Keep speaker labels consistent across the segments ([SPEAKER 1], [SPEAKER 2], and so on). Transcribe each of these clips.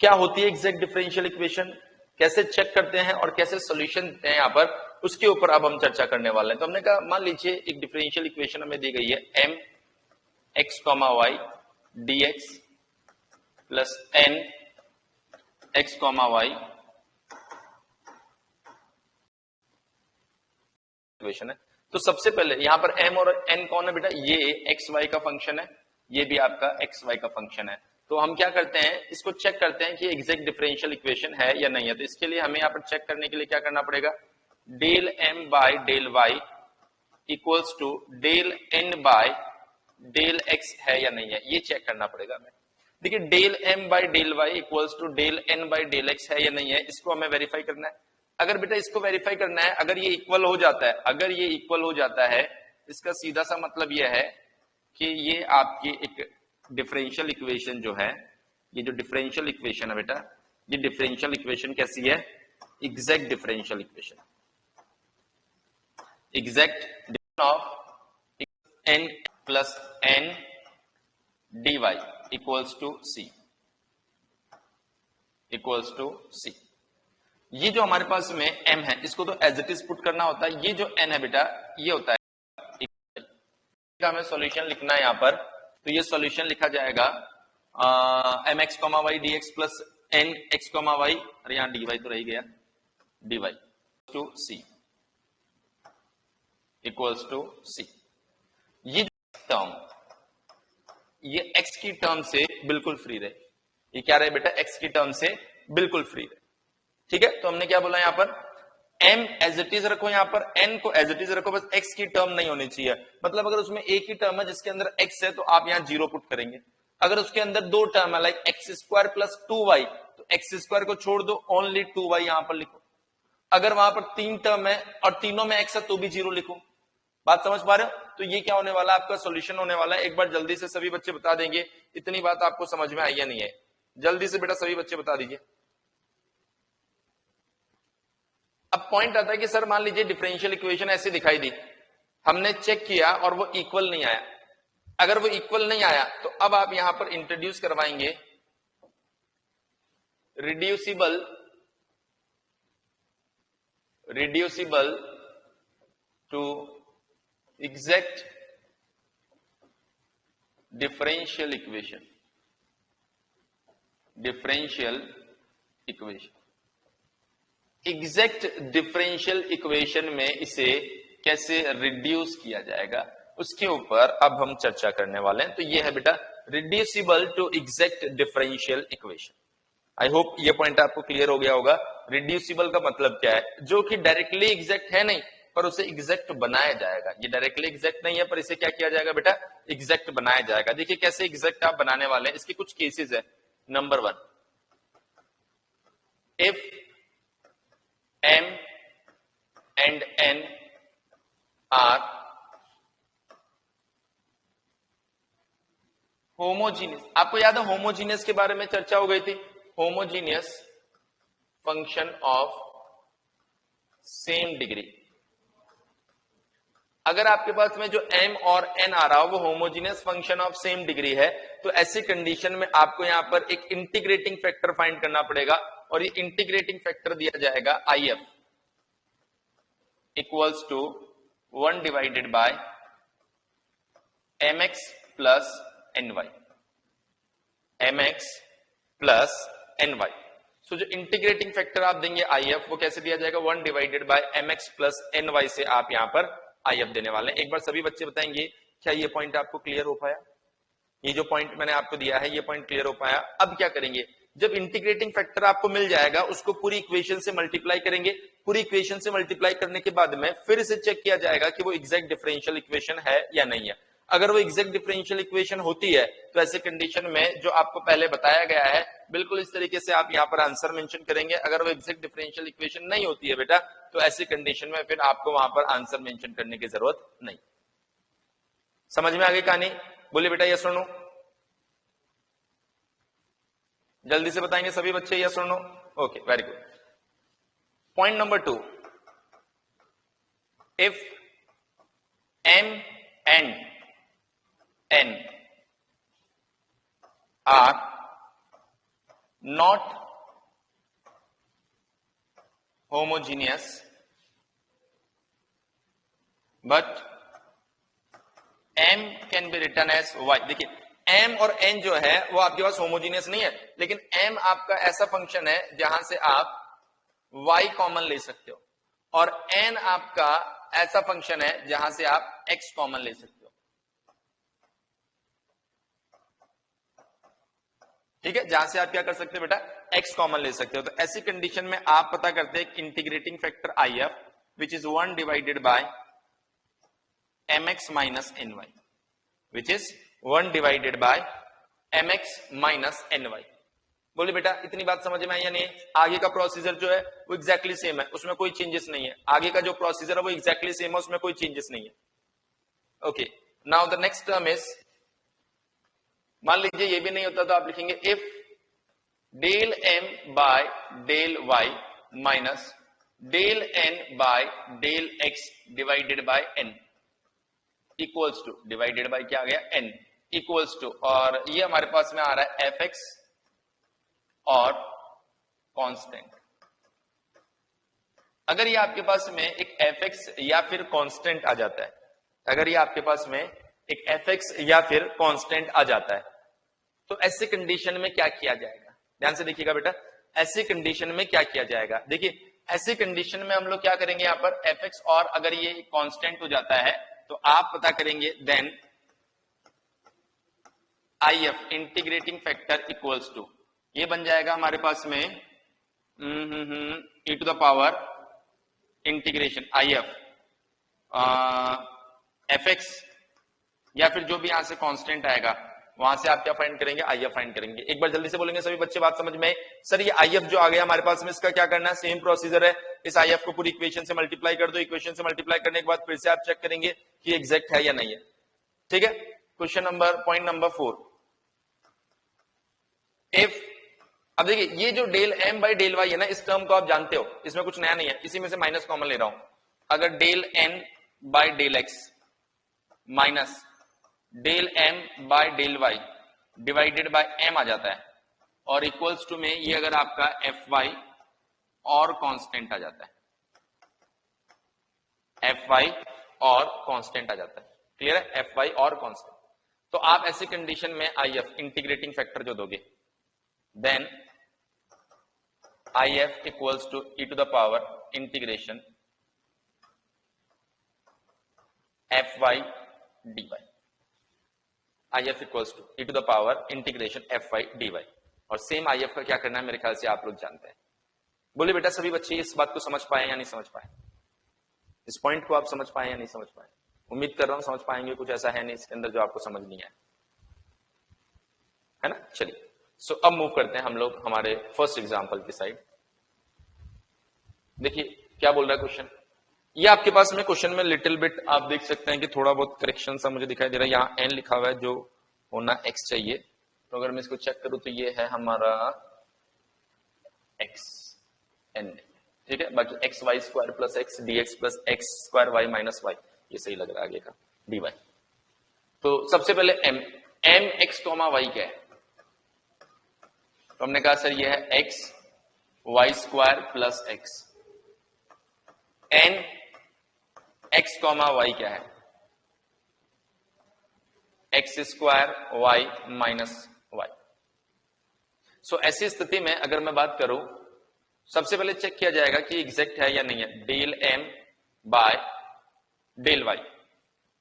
[SPEAKER 1] क्या होती है एग्जैक्ट डिफरेंशियल इक्वेशन, कैसे चेक करते हैं और कैसे सॉल्यूशन देते हैं यहाँ पर, उसके ऊपर अब हम चर्चा करने वाले हैं। तो हमने कहा मान लीजिए एक डिफरेंशियल इक्वेशन हमें दी गई है m x comma Y D x plus N x comma y equation है। तो सबसे पहले यहां पर m और n कौन है बेटा, ये एक्स वाई का फंक्शन है, ये भी आपका एक्स वाई का फंक्शन है। तो हम क्या करते हैं, इसको चेक करते हैं कि एग्जैक्ट डिफरेंशियल इक्वेशन है या नहीं है। तो इसके लिए हमें यहां पर चेक करने के लिए क्या करना पड़ेगा, del m by del y equals to del n by del x है या नहीं है, ये चेक करना पड़ेगा हमें। देखिए del m by del y equals to del n by del x है या नहीं है, इसको हमें वेरीफाई करना है। अगर बेटा इसको वेरीफाई करना है, अगर ये इक्वल हो जाता है, अगर ये इक्वल हो जाता है, इसका सीधा सा मतलब यह है कि ये आपकी एक डिफरेंशियल इक्वेशन जो है, ये जो डिफरेंशियल इक्वेशन है बेटा, ये डिफरेंशियल इक्वेशन कैसी है, exact differential equation, exact of n plus n dy equals to c, equals to c। ये जो हमारे पास में m है, इसको तो एज इट इज पुट करना होता है। ये जो n है बेटा, ये होता है हमें सॉल्यूशन लिखना है यहाँ पर। तो ये सॉल्यूशन लिखा जाएगा M x comma Y D x plus N x comma Y, अरे यहाँ डी वाई तो रह गया, D Y to C equals to C. ये टर्म, ये x की टर्म से बिल्कुल फ्री रहे, ये क्या रहे बेटा, x की टर्म से बिल्कुल फ्री रहे। ठीक है, तो हमने क्या बोला यहाँ पर, m एज इट इज रखो, यहाँ पर n को एज इट इज रखो, बस x की टर्म नहीं होनी चाहिए। मतलब अगर उसमें एक ही टर्म है जिसके अंदर x है, तो आप यहाँ जीरो पुट करेंगे। अगर उसके अंदर दो टर्म है like x square plus 2y, तो एक्स स्क्वायर को छोड़ दो, ओनली 2y यहां पर लिखो। अगर वहां पर तीन टर्म है और तीनों में x है, तो भी जीरो लिखो। बात समझ पा रहे हो? तो ये क्या होने वाला है, आपका सॉल्यूशन होने वाला है। एक बार जल्दी से सभी बच्चे बता देंगे, इतनी बात आपको समझ में आई या नहीं है, जल्दी से बेटा सभी बच्चे बता दीजिए। अब पॉइंट आता है कि सर मान लीजिए डिफरेंशियल इक्वेशन ऐसे दिखाई दी, हमने चेक किया और वो इक्वल नहीं आया। अगर वो इक्वल नहीं आया, तो अब आप यहां पर इंट्रोड्यूस करवाएंगे reducible to exact differential equation, differential equation. Exact differential equation में इसे कैसे रिड्यूस किया जाएगा, उसके ऊपर अब हम चर्चा करने वाले हैं। तो ये है बेटा reducible to exact differential equation. I hope ये पॉइंट आपको क्लियर हो गया होगा। रिड्यूसिबल का मतलब क्या है, जो कि डायरेक्टली एग्जैक्ट है नहीं, पर उसे एग्जैक्ट बनाया जाएगा। ये डायरेक्टली एग्जैक्ट नहीं है, पर इसे क्या किया जाएगा बेटा, एग्जैक्ट बनाया जाएगा। देखिए कैसे एग्जैक्ट आप बनाने वाले हैं, इसके कुछ केसेस है। Number 1, if m and n are homogeneous. आपको याद है होमोजीनियस के बारे में चर्चा हो गई थी, homogeneous function of same degree. अगर आपके पास में जो m और n आ रहा हो वो homogeneous function of same degree है, तो ऐसी कंडीशन में आपको यहां पर एक इंटीग्रेटिंग फैक्टर फाइंड करना पड़ेगा, और ये इंटीग्रेटिंग फैक्टर दिया जाएगा IF equals to 1 divided by mx plus ny, mx plus ny। So जो इंटीग्रेटिंग फैक्टर आप देंगे IF, वो कैसे दिया जाएगा, 1 divided by mx plus ny से आप यहां पर IF देने वाले हैं। एक बार सभी बच्चे बताएंगे क्या ये पॉइंट आपको क्लियर हो पाया, ये जो पॉइंट मैंने आपको दिया है ये पॉइंट क्लियर हो पाया। अब क्या करेंगे, जब इंटीग्रेटिंग फैक्टर आपको मिल जाएगा, उसको पूरी इक्वेशन से मल्टीप्लाई करेंगे। पूरी इक्वेशन से मल्टीप्लाई करने के बाद में फिर इसे चेक किया जाएगा कि वो एग्जैक्ट डिफरेंशियल इक्वेशन है या नहीं है। अगर वो एग्जैक्ट डिफरेंशियल इक्वेशन होती है, तो ऐसे कंडीशन में जो आपको पहले बताया गया है, बिल्कुल इस तरीके से आप यहाँ पर आंसर मेंशन करेंगे। अगर वो एग्जैक्ट डिफरेंशियल इक्वेशन नहीं होती है बेटा, तो ऐसी कंडीशन में फिर आपको वहां पर आंसर मेंशन करने की जरूरत नहीं। समझ में आ गई कहानी? बोलिए बेटा यस और नो, जल्दी से बताएंगे सभी बच्चे यस और no. Okay, very good. Point number 2, if m and n are not homogeneous but m can be written as y। देखिए m और n जो है वो आपके पास होमोजीनियस नहीं है, लेकिन m आपका ऐसा फंक्शन है जहां से आप y कॉमन ले सकते हो, और n आपका ऐसा फंक्शन है जहां से आप x कॉमन ले सकते हो। ठीक है, जहां से आप क्या कर सकते हो बेटा, x कॉमन ले सकते हो। तो ऐसी कंडीशन में आप पता करते हैं integrating factor IF which is 1 divided by mx minus ny, which is 1 divided by mx minus ny। बोलिए बेटा इतनी बात समझ में आई या नहीं? आगे का प्रोसीजर जो है वो एग्जैक्टली सेम है, उसमें कोई चेंजेस नहीं है। आगे का जो प्रोसीजर है वो एग्जैक्टली सेम है, उसमें कोई चेंजेस नहीं है। Okay, now the next term is, मान लीजिए ये भी नहीं होता तो आप लिखेंगे if del m by del y minus del n by del x divided by n equals to, divided by क्या आ गया n इक्वल्स टू, और ये हमारे पास में आ रहा है fx और कांस्टेंट। अगर ये आपके पास में एक fx या फिर कांस्टेंट आ जाता है, अगर ये आपके पास में एक fx या फिर कांस्टेंट आ जाता है, तो ऐसे कंडीशन में क्या किया जाएगा? ध्यान से देखिएगा बेटा, ऐसी कंडीशन में क्या किया जाएगा। देखिए ऐसी कंडीशन में हम लोग क्या करेंगे, यहां पर fx और अगर ये कांस्टेंट हो जाता है तो आप पता करेंगे then IF integrating factor equals to, ये बन जाएगा हमारे पास में e to the power integration IF fx या फिर जो भी यहां से कांस्टेंट आएगा वहां से आप क्या फाइंड करेंगे, IF फाइंड करेंगे। एक बार जल्दी से बोलेंगे सभी बच्चे, बात समझ में? सर ये IF जो आ गया हमारे पास में, इसका क्या करना है? सेम प्रोसीजर है, इस IF को पूरी इक्वेशन से मल्टीप्लाई कर दो, इक्वेशन से मल्टीप्लाई करने के बाद फिर से आप चेक करेंगे कि एग्जैक्ट है या नहीं है। ठीक है, question number, point number 4, if, अब देखिए ये जो del m by del y है ना, इस टर्म को आप जानते हो, इसमें कुछ नया नहीं है, इसी में से माइनस कॉमन ले रहा हूं। अगर del n by del x minus del m by del y divided by m आ जाता है, और इक्वल्स टू में ये अगर आपका fy और कांस्टेंट आ जाता है, fy और कांस्टेंट आ जाता है। क्लियर है? fy और कांस्टेंट। तो आप ऐसी कंडीशन में IF इंटीग्रेटिंग फैक्टर जो दोगे, then IF equals to e to the power integration fy dy, IF equals to e to the power integration fy dy। और सेम IF का क्या करना है मेरे ख्याल से आप लोग जानते हैं। बोलिए बेटा सभी बच्चे इस बात को समझ पाए या नहीं समझ पाए? इस पॉइंट को आप समझ पाए या नहीं समझ पाए? उम्मीद कर रहा हूं समझ पाएंगे, कुछ ऐसा है नहीं इसके अंदर जो आपको समझ नहीं आया, है ना? चलिए, सो अब मूव करते हैं हम लोग हमारे फर्स्ट एग्जांपल की साइड। देखिए क्या बोल रहा है क्वेश्चन, ये आपके पास में क्वेश्चन में लिटिल बिट आप देख सकते हैं कि थोड़ा बहुत करेक्शन सा मुझे दिखाई दे रहा है। यहाँ n लिखा हुआ है जो होना x चाहिए, तो अगर मैं इसको चेक करूं तो ये है हमारा x n, ठीक है। बाकी x Y square plus x d x plus x square Y minus y, ये सही लग रहा है आगे का डी वाई। तो सबसे पहले m एक्स कॉमा वाई क्या है? तो हमने कहा सर ये है X Y square plus X. N x comma Y क्या है? X square Y minus Y. So ऐसी स्थिति में अगर मैं बात करूं, सबसे पहले चेक किया जाएगा कि एग्जैक्ट है या नहीं है। Del m by del y,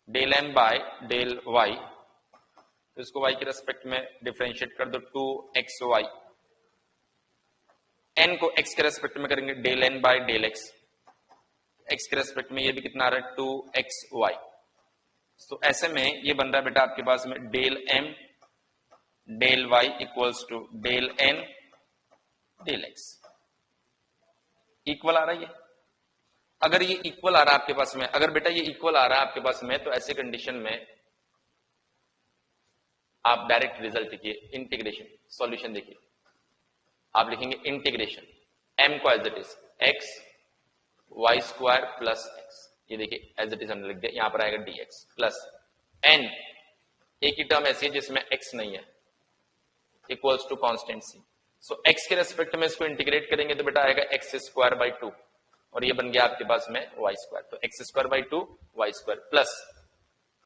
[SPEAKER 1] del m by del y, तो इसको वाई के रेस्पेक्ट में डिफरेंशिएट कर दो, 2xy। एन को एक्स के रेस्पेक्ट में करेंगे, del n by del x, x के रेस्पेक्ट में ये भी कितना आ रहा है 2xy। तो ऐसे में ये बन रहा है बेटा आपके पास में del M del Y equals to del N del X. Equal आ रहा है ये। अगर ये इक्वल आ रहा है आपके पास में, अगर बेटा ये इक्वल आ रहा है आपके पास में, तो ऐसे कंडीशन में आप डायरेक्ट रिजल्ट लिखिए, इंटीग्रेशन सॉल्यूशन देखिए। आप लिखेंगे इंटीग्रेशन m को as it is x y square plus x, ये देखिए एज इट इज हमने लिख दिया, यहां पर आएगा dx प्लस n, एक ही टर्म ऐसी है जिसमें x नहीं है, equals to constant c। So x के रेस्पेक्ट में इसको इंटीग्रेट करेंगे तो बेटा आएगा एक्स स्क्वायर बाई 2 और ये बन गया आपके पास में वाई स्क्वायर। तो x square by 2 y square plus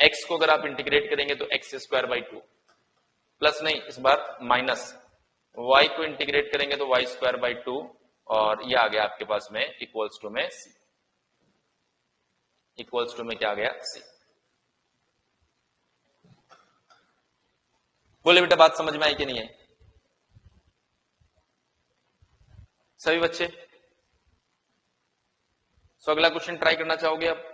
[SPEAKER 1] x को अगर आप इंटीग्रेट करेंगे तो एक्स स्क्वायर बाई 2 प्लस नहीं इस बार माइनस वाई को इंटीग्रेट करेंगे तो वाई स्क्वायर बाई 2 और ये आ गया आपके पास में इक्वल्स टू में सी। इक्वल्स टू में क्या आ गया सी। बोले बेटा बात समझ में आई कि नहीं है सभी बच्चे? सो अगला क्वेश्चन ट्राई करना चाहोगे आप?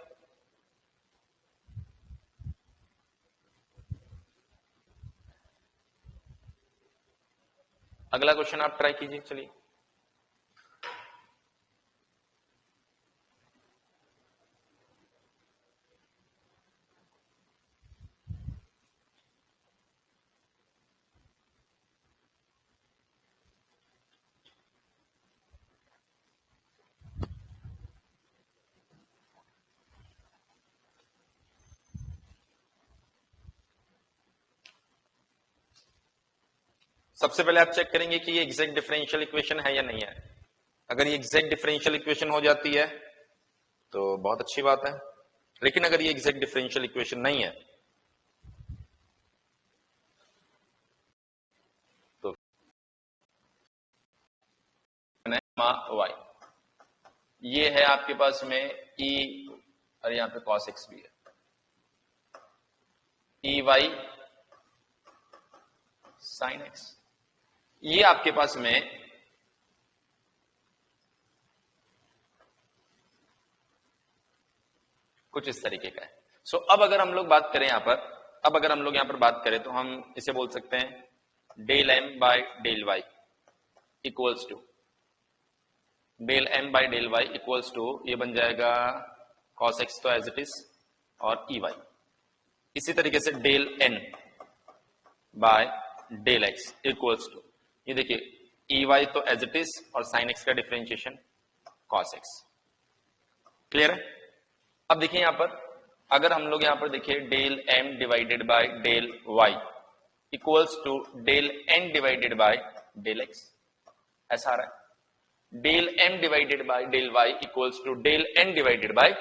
[SPEAKER 1] अगला क्वेश्चन आप ट्राई कीजिए। चलिए सबसे पहले आप चेक करेंगे कि ये एग्जैक्ट डिफरेंशियल इक्वेशन है या नहीं है। अगर ये एग्जैक्ट डिफरेंशियल इक्वेशन हो जाती है तो बहुत अच्छी बात है, लेकिन अगर ये एग्जैक्ट डिफरेंशियल इक्वेशन नहीं है तो वाई ये है आपके पास में ई और यहां पे cos x भी है, ई वाई साइन x। ये आपके पास में कुछ इस तरीके का है। सो अब अगर हम लोग बात करें यहां पर, अब अगर हम लोग यहां पर बात करें तो हम इसे बोल सकते हैं del m by del Y equals to del m by del Y equals to ये बन जाएगा cos x तो एज इट इज और ई वाई। इसी तरीके से del n by del x equals to ये देखिए ई वाई तो एज इट इज और साइन एक्स का डिफरेंशिएशन cos x। क्लियर है? अब देखिए यहां पर अगर हम लोग यहां पर देखिए del m divided by del Y equals to del n divided by del x, ऐसा आ रहा है। Del m divided by del Y equals to del n divided by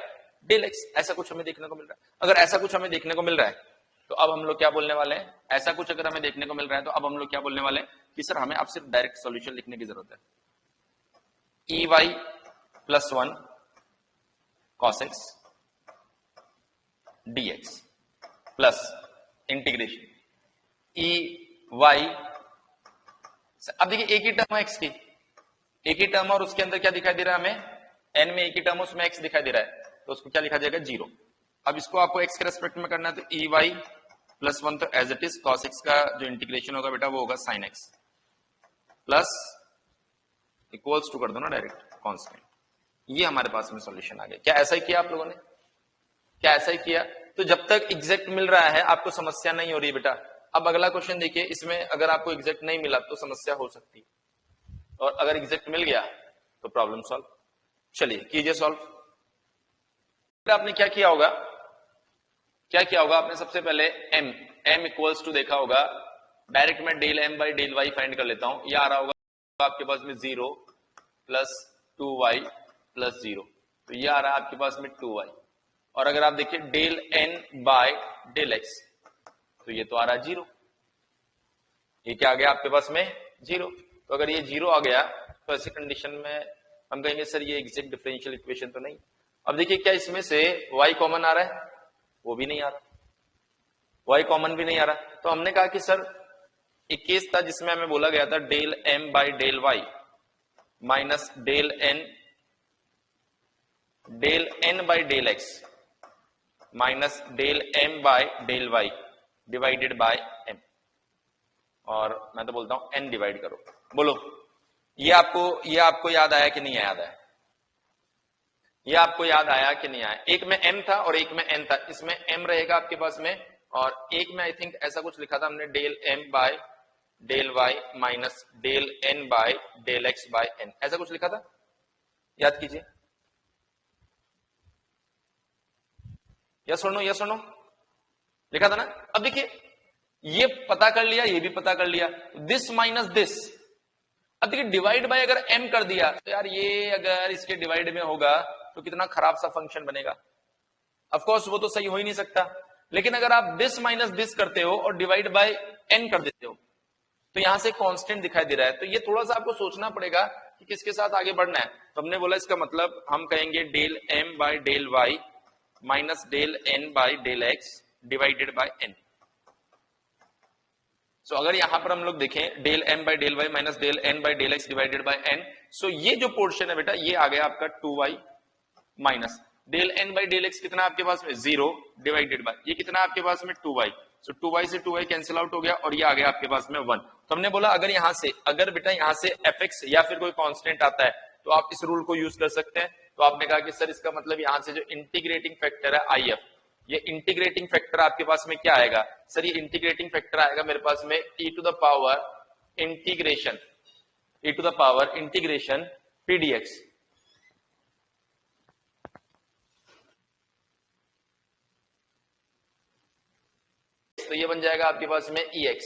[SPEAKER 1] del x, ऐसा कुछ हमें देखने को मिल रहा है। अगर ऐसा कुछ हमें देखने को मिल रहा है तो अब हम लोग क्या बोलने वाले हैं, ऐसा कुछ अगर हमें देखने को मिल रहा है तो अब हम लोग क्या बोलने वाले हैं कि सर हमें अब सिर्फ डायरेक्ट सॉल्यूशन लिखने की जरूरत है। E y plus 1 cos x dx plus integration e y. अब देखिए एक ही टर्म है x की, एक ही टर्म और उसके अंदर क्या दिखाई दे रहा है हमें, n में एक ही टर्म उसमें x दिखाई दे रहा है तो उसको क्या लिखा जाएगा 0। अब इसको आपको x के रेस्पेक्ट में करना है तो ई वाई प्लस 1 तो as it is cos x का जो इंटीग्रेशन होगा बेटा वो होगा sin x plus equals to कर दो ना डायरेक्ट कांस्टेंट। ये हमारे पास में सॉल्यूशन आ गया। क्या ऐसा ही किया आप लोगों ने? क्या ऐसा ही किया? तो जब तक एग्जैक्ट मिल रहा है आपको समस्या नहीं हो रही बेटा। अब अगला क्वेश्चन देखिए, इसमें अगर आपको एग्जैक्ट नहीं मिला तो समस्या हो सकती है और अगर एग्जैक्ट मिल गया तो प्रॉब्लम सॉल्व। चलिए कीजिए सॉल्व। आपने क्या किया होगा, क्या किया होगा आपने सबसे पहले m इक्वल्स टू देखा होगा, डायरेक्ट मैं del m by del y find कर लेता हूं। ये आ रहा होगा आपके पास में 0 प्लस 2y प्लस 0, तो ये आ रहा है आपके पास में 2y। और अगर आप देखिए del n by del x तो ये तो आ रहा है 0। ये क्या आ गया आपके पास में 0। तो अगर ये 0 आ गया तो ऐसी कंडीशन में हम कहेंगे सर ये एग्जैक्ट डिफरेंशियल इक्वेशन तो नहीं। अब देखिए क्या इसमें से y कॉमन आ रहा है, वो भी नहीं आ रहा, y कॉमन भी नहीं आ रहा। तो हमने कहा कि सर एक केस था जिसमें हमें बोला गया था del m by del y minus del n by del x minus del m by del y divided by m, और मैं तो बोलता हूं n डिवाइड करो। बोलो ये आपको याद आया कि नहीं याद आया? ये आपको याद आया कि नहीं आया? एक में m था और एक में n था। इसमें m रहेगा आपके पास में और एक में आई थिंक ऐसा कुछ लिखा था हमने del m by del y minus del n by del x by n, ऐसा कुछ लिखा था, याद कीजिए। यस और नो लिखा था ना। अब देखिए ये पता कर लिया, ये भी पता कर लिया, दिस माइनस दिस अब देखिए डिवाइड बाय अगर m कर दिया तो यार ये अगर इसके डिवाइड में होगा तो कितना खराब सा फंक्शन बनेगा। ऑफ कोर्स वो तो सही हो ही नहीं सकता, लेकिन अगर आप दिस माइनस दिस करते हो और डिवाइड बाय n कर देते हो तो यहां से कांस्टेंट दिखाई दे रहा है। तो ये थोड़ा सा आपको सोचना पड़ेगा कि किसके साथ आगे बढ़ना है। तो हमने बोला इसका मतलब हम कहेंगे del m by del y minus del n by del x divided by n। So अगर यहां पर हम लोग देखें del m by del y minus del n by del x divided by n, so ये जो पोर्शन है बेटा ये आ गया आपका 2y minus del n by del x कितना आपके पास में 0 डिवाइडेड बाय ये कितना आपके पास में 2y। सो 2y से 2y कैंसिल आउट हो गया और ये आ गया आपके पास में 1। तो हमने बोला अगर यहां से अगर बेटा यहां से fx या फिर कोई कांस्टेंट आता है तो आप इस रूल को यूज कर सकते हैं। तो आपने कहा कि सर इसका मतलब यहां से जो इंटीग्रेटिंग फैक्टर है if, ये इंटीग्रेटिंग फैक्टर आपके पास में क्या आएगा सर, ये इंटीग्रेटिंग फैक्टर आएगा मेरे पास में e to the power integration pdx। तो ये बन जाएगा आपके पास में ex,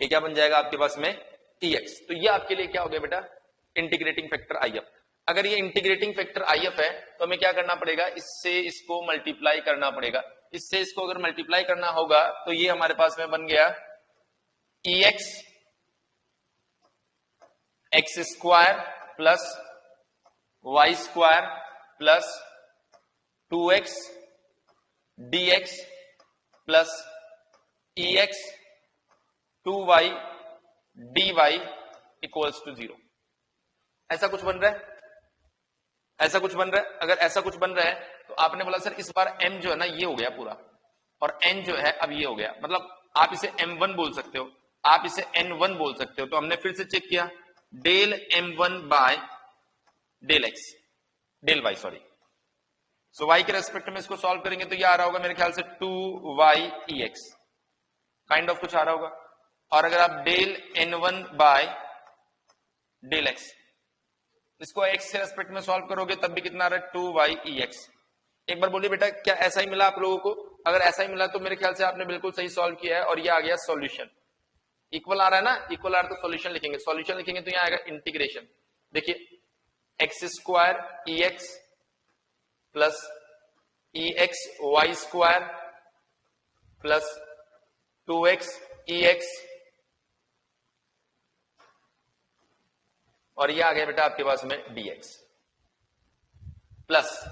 [SPEAKER 1] ये क्या बन जाएगा आपके पास में ex। तो ये आपके लिए क्या हो गया बेटा इंटीग्रेटिंग फैक्टर if। अगर ये इंटीग्रेटिंग फैक्टर if है तो हमें क्या करना पड़ेगा, इससे इसको मल्टीप्लाई करना पड़ेगा। इससे इसको अगर मल्टीप्लाई करना होगा तो ये हमारे पास में बन गया ex x square plus y square plus 2x dx plus ex 2y dy equals to 0। ऐसा कुछ बन रहा है, ऐसा कुछ बन रहा है। अगर ऐसा कुछ बन रहा है तो आपने बोला सर इस बार m जो है ना ये हो गया पूरा और n जो है अब ये हो गया, मतलब आप इसे m1 बोल सकते हो, आप इसे n1 बोल सकते हो। तो हमने फिर से चेक किया del m1 by del x del y sorry. So y के रेस्पेक्ट में इसको सॉल्व करेंगे तो ये आ रहा होगा मेरे ख्याल से 2y ex काइंड ऑफ कुछ आ रहा होगा। और अगर आप del n1 by del x इसको x के रेस्पेक्ट में सॉल्व करोगे तब भी कितना आ रहा है 2y ex। एक बार बोलिए बेटा क्या ऐसा ही मिला आप लोगों को? अगर ऐसा ही मिला तो मेरे ख्याल से आपने बिल्कुल सही सॉल्व किया है और ये आ गया सॉल्यूशन। इक्वल आ रहा है ना, इक्वल आ रहा है तो सॉल्यूशन लिखेंगे, सॉल्यूशन लिखेंगे तो यहाँ आएगा इंटीग्रेशन। देखिए x square ex plus ex y square plus 2x ex और ये आ गया बेटा आपके पास में dx प्लस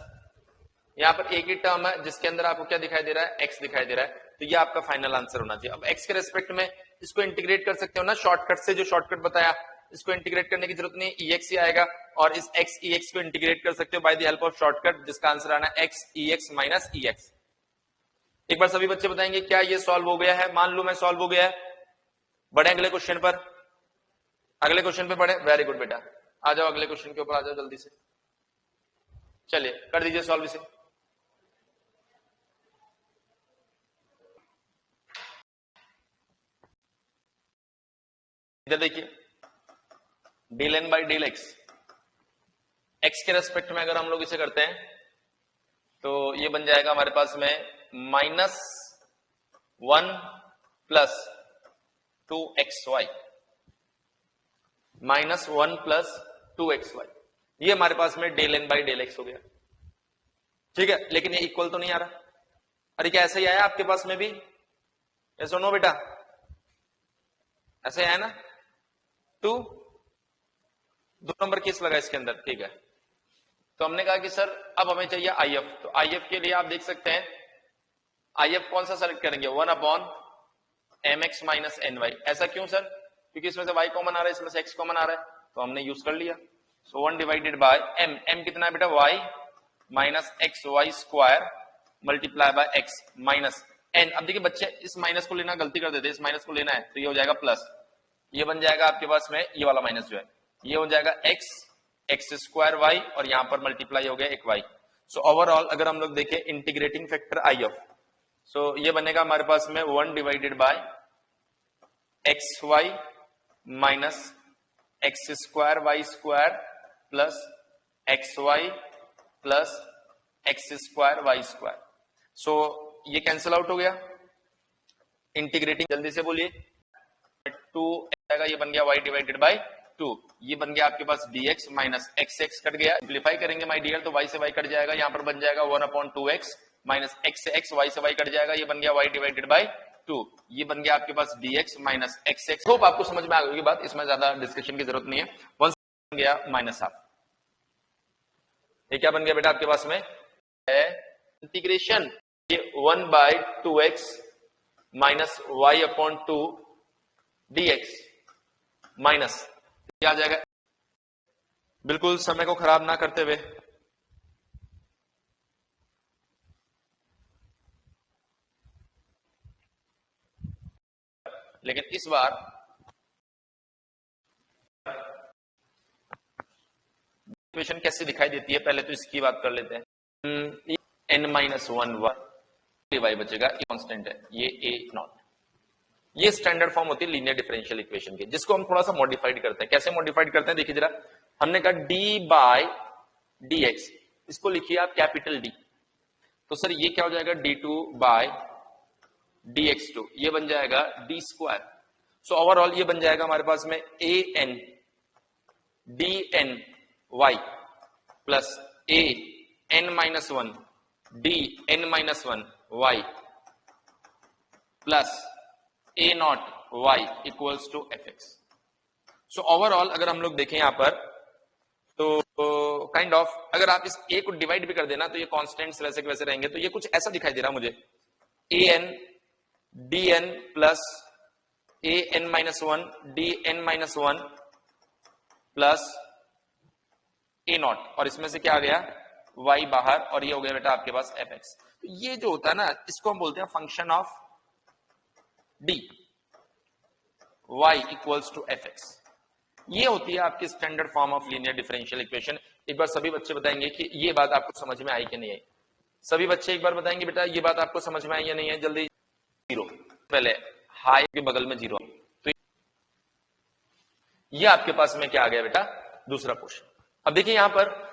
[SPEAKER 1] यहां पर एक ही टर्म है जिसके अंदर आपको क्या दिखाई दे रहा है x दिखाई दे रहा है। तो ये आपका फाइनल आंसर होना चाहिए। अब x के रेस्पेक्ट में इसको इंटीग्रेट कर सकते हो ना शॉर्टकट से, जो शॉर्टकट बताया इसको इंटीग्रेट करने की जरूरत नहीं, ex ही आएगा और इस x ex को इंटीग्रेट कर सकते हो bye the help of shortcut जिसका आंसर आना है x ex माइनस ex। एक बार सभी बच्चे बताएंगे क्या ये सॉल्व हो गया है? मान लो मैं सॉल्व हो गया है। बढ़े अगले क्वेश्चन पर, अगले क्वेश्चन पे बढ़े। वेरी गुड बेटा, आ जाओ अगले क्वेश्चन के ऊपर आ जाओ जल्दी से। चलिए कर दीजिए सॉल्व इसे। इधर देखिए del n by del x, x के रेस्पेक्ट में अगर हम लोग इसे करते हैं तो ये बन जाएगा हमारे पास में -1 प्लस 2xy -1 प्लस 2xy, ये हमारे पास में del n by del x हो गया। ठीक है, लेकिन ये इक्वल तो नहीं आ रहा। अरे क्या ऐसा ही आया आपके पास में भी? ऐसा नो बेटा, ऐसा ही आया ना? 2 नंबर केस लगा इसके अंदर। ठीक है, तो हमने कहा कि सर अब हमें चाहिए IF। तो IF के लिए आप देख सकते हैं IF कौन सा सेलेक्ट करेंगे, 1/mx माइनस ny। ऐसा क्यों सर? क्योंकि इसमें से y कॉमन आ रहा है, इसमें से x कॉमन आ रहा है, तो हमने यूज कर लिया। So 1 divided by m, m कितना है बेटा y minus x Y square multiply by x minus n। अब देखिए बच्चे इस माइनस को लेना गलती कर देते, इस माइनस को लेना है तो ये हो जाएगा प्लस, ये बन जाएगा आपके पास में ये वाला माइनस जो है ये हो जाएगा एक्स स्क्वायर वाई और यहां पर मल्टीप्लाई हो गया एक वाई। सो ओवरऑल अगर हम लोग देखें इंटीग्रेटिंग फैक्टर IF, सो ये बनेगा हमारे पास में 1 divided by X Y minus X square Y square plus X Y plus x square Y square. So ये कैंसिल आउट हो गया। इंटीग्रेटिंग जल्दी से बोलिए 2 जाएगा, ये बन गया y डिवाइडेड बाय 2, ये बन गया आपके पास dx माइनस x कट गया, सिंप्लीफाई करेंगे माय डियर तो y से y कट जाएगा, यहाँ पर बन जाएगा 1/2x माइनस x से x, y से y कट जाएगा, ये बन गया y डिवाइडेड बाय 2, ये बन गया आपके पास dx माइनस x। होप आपको समझ में आ गई बात, इसमें ज्यादा डिस्कशन की जरूरत नहीं है। वन बन गया माइनस हाफ, ये क्या बन गया बेटा आपके पास में integration 1/2x minus y/2 dx minus क्या आ जाएगा, बिल्कुल समय को खराब ना करते हुए लेकिन इस बार इक्वेशन कैसे दिखाई देती है पहले तो इसकी बात कर लेते हैं। n-1 y बचेगा, ये कांस्टेंट है, ये a0, ये स्टैंडर्ड फॉर्म होती है लीनियर डिफरेंशियल इक्वेशन की, जिसको हम थोड़ा सा मॉडिफाइड करते हैं। कैसे मॉडिफाइड करते हैं देखिए जरा, हमने कहा d बाय dx, इसको लिखिए आप कैपिटल D, तो सर ये क्या हो जाएगा d2 बाय dx2, ये बन जाएगा d स्क्वायर। सो ओवरऑल ये बन जाएगा हमारे पास में an dn y plus an-1 dn-1 y plus a0 y equals to fx। So overall अगर हम लोग देखें यहां पर तो काइंड ऑफ अगर आप इस a को डिवाइड भी कर देना तो ये कांस्टेंट्स वैसे के वैसे रहेंगे, तो ये कुछ ऐसा दिखाई दे रहा मुझे, an dn plus an-1 dn-1 plus a0, और इसमें से क्या आ गया y बाहर, और ये हो गया बेटा आपके पास fx। तो ये जो होता है ना, इसको हम बोलते हैं function of d y equals to fx, ये होती है आपकी standard form of linear differential equation. एक बार सभी बच्चे बताएंगे कि ये बात आपको समझ में आई कि नहीं आई, सभी बच्चे एक बार बताएंगे बेटा ये बात आपको समझ में आई या नहीं है, जल्दी। जीरो पहले हाई के बगल में जीरो, तो ये आपके पास में क्या आ गया बेटा दूसरा क्वेश्चन। अब देखिए यहां पर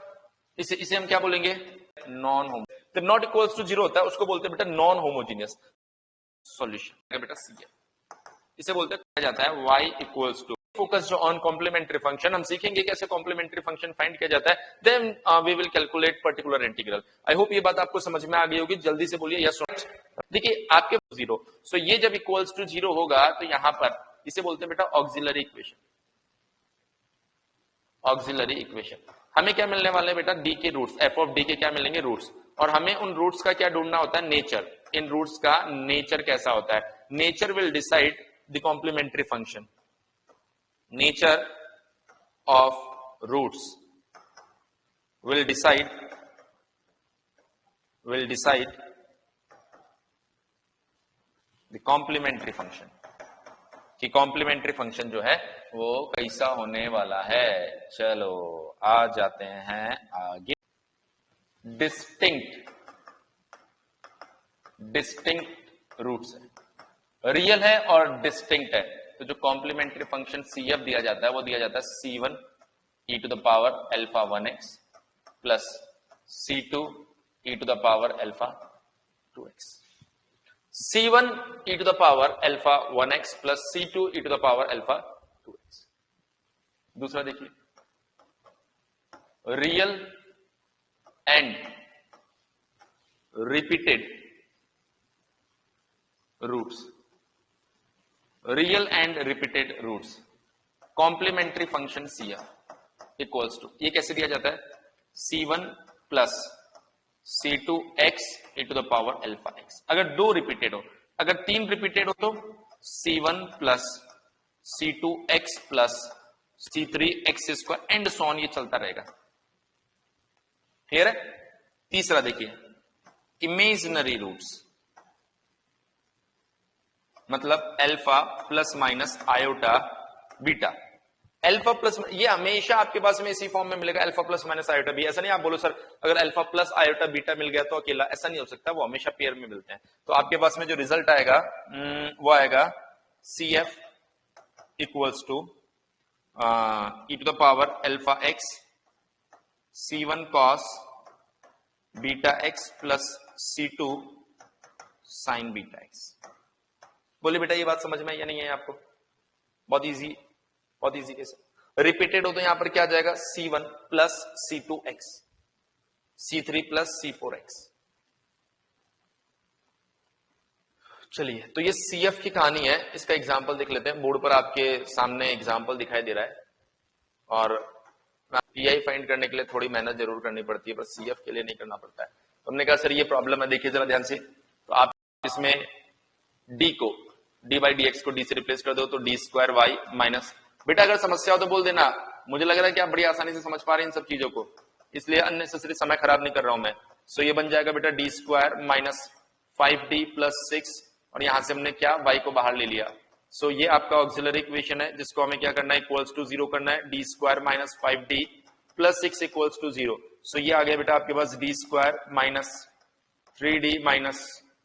[SPEAKER 1] इसे हम क्या बोलेंगे, नॉन होमो, जब नॉट इक्वल्स टू जीरो होता है उसको बोलते हैं बेटा नॉन होमोजीनियस सॉल्यूशन, बेटा CF, इसे बोलते हैं कहा जाता है y equals to focused on complementary function. हम सीखेंगे कैसे कॉम्प्लीमेंट्री फंक्शन फाइंड किया जाता है, then we will calculate particular integral. I hope ये बात आपको समझ में आ गई होगी, जल्दी से बोलिए यस। देखिए आपके जीरो, सो ये जब इक्वल्स टू जीरो होगा तो यहां पर इसे बोलते हैं बेटा ऑक्सिलरी इक्वेशन, ऑक्सिलरी इक्वेशन। हमें क्या मिलने वाले हैं बेटा d के रूट्स, f ऑफ d के क्या मिलेंगे रूट्स, और हमें उन रूट्स का क्या ढूंढना होता है नेचर, इन रूट्स का नेचर कैसा होता है, nature will decide the complementary function, nature of roots will decide the complementary function, कि कॉम्प्लीमेंट्री फंक्शन जो है वो कैसा होने वाला है। चलो आ जाते हैं आगे। डिस्टिंक्ट रूट्स है, रियल है और डिस्टिंक्ट है, तो जो कॉम्प्लीमेंट्री फंक्शन CF दिया जाता है वो दिया जाता है C1 e to the power alpha 1x plus C2 e to the power alpha 2x, C1 e to the power alpha 1x plus C2 e to the power alpha 2x। दूसरा देखिए, real and repeated roots, real and repeated roots, complementary function CF equals to, ये कैसे दिया जाता है C1 plus C2x e to the power alpha x। अगर दो repeated हो, अगर तीन रिपीटेड हो तो C1 plus C2x plus C3x square and so on, ये चलता रहेगा। क्लियर है। तीसरा देखिए, इमेजिनरी रूट्स, मतलब alpha plus minus iota beta, alpha plus, ये हमेशा आपके पास में इसी फॉर्म में मिलेगा, alpha plus minus iota b. ऐसा नहीं आप बोलो सर अगर अल्फा प्लस आयोटा बीटा मिल गया तो अकेला, ऐसा नहीं हो सकता, वो हमेशा पेयर में मिलते हैं। तो आपके पास में जो रिजल्ट आएगा वो आएगा CF equals to e to the power alpha x C1 cos beta x plus C2 sin beta x। बोले बेटा ये बात समझ में या नहीं है आपको, बहुत इजी बहुत इजी केस है। रिपीटेड हो तो यहां पर क्या आ जाएगा, C1 plus C2x, C3 plus C4x। चलिए, तो ये CF की कहानी है। इसका एग्जाम्पल देख लेते हैं। बोर्ड पर आपके सामने एग्जाम्पल दिखाई दे रहा है, और पीआई फाइंड करने के लिए थोड़ी मेहनत जरूर करनी पड़ती है, पर CF के लिए नहीं करना पड़ता है। तो हमने कहा सर ये प्रॉब्लम है, देखिए जरा ध्यान से। तो आप इसमें d को d बाई डी एक्स को d से रिप्लेस कर दो तो d स्क्वायर वाई माइनस, बेटा अगर समस्या हो तो बोल देना। मुझे लग रहा है कि आप बड़ी आसानी से समझ पा रहे हैं इन सब चीजों को, इसलिए अननेसेसरी समय खराब नहीं कर रहा हूं मैं। सो ये बन जाएगा बेटा d square minus 5d plus 6, और यहां से हमने क्या y को बाहर ले लिया। सो ये आपका ऑक्सिलरी इक्वेशन है, जिसको हमें क्या करना है, इक्वल्स टू 0 करना है। d square minus 5d plus 6 equals to 0। So ये आ गया बेटा आपके पास d square minus 3d minus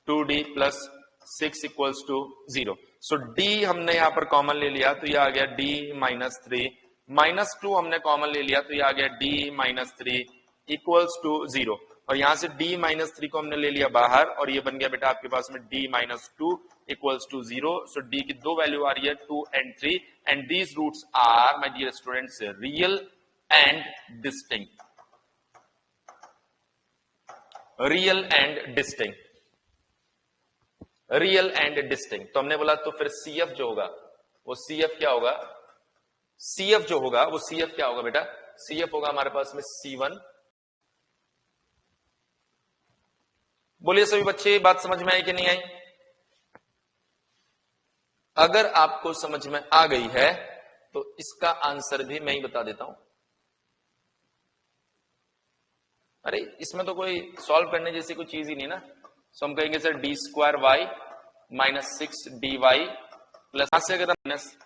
[SPEAKER 1] 2d plus 6 equals to 0। So d हमने यहां पर कॉमन ले लिया तो ये आ गया d माइनस 3, माइनस 2 हमने कॉमन ले लिया तो ये आ गया d माइनस 3 इक्वल्स टू 0। और यहां से d माइनस 3 को हमने ले लिया बाहर, और ये बन गया बेटा आपके पास में d minus 2 equals to 0। So d की दो वैल्यू आ रही है 2 and 3, and these roots are my dear students real and distinct, real and distinct, real and distinct. तो हमने बोला तो फिर CF जो होगा वो CF क्या होगा, CF जो होगा वो CF क्या होगा बेटा, CF होगा हमारे पास में C1। बोलिए सभी बच्चे, बात समझ में आई कि नहीं आई? अगर आपको समझ में आ गई है तो इसका आंसर भी मैं ही बता देता हूं। अरे इसमें तो कोई सॉल्व करने जैसी कोई चीज ही नहीं ना। सो हम कहेंगे sir d square Y minus 6 dy plus, यहां से अगर माइनस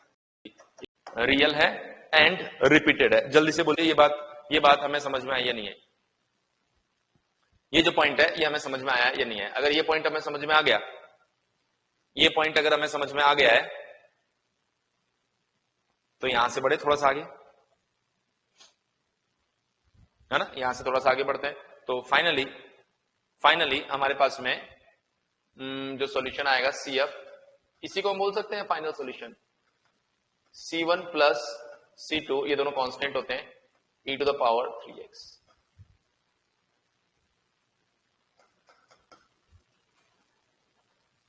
[SPEAKER 1] रियल है एंड रिपीटेड है। जल्दी से बोलिए ये बात हमें समझ में आई या नहीं है? ये जो पॉइंट है ये हमें समझ में आया या नहीं है? अगर ये पॉइंट हमें समझ में आ गया, ये पॉइंट अगर हमें समझ में आ गया है तो यहां से बढ़े थोड़ा सा आगे, है ना, यहां से थोड़ा सा आगे बढ़ते हैं। तो फाइनली हमारे पास में जो सॉल्यूशन आएगा CF, इसी को हम बोल सकते हैं final solution. C1 plus C2 ये दोनों कांस्टेंट होते हैं, e to the power 3x।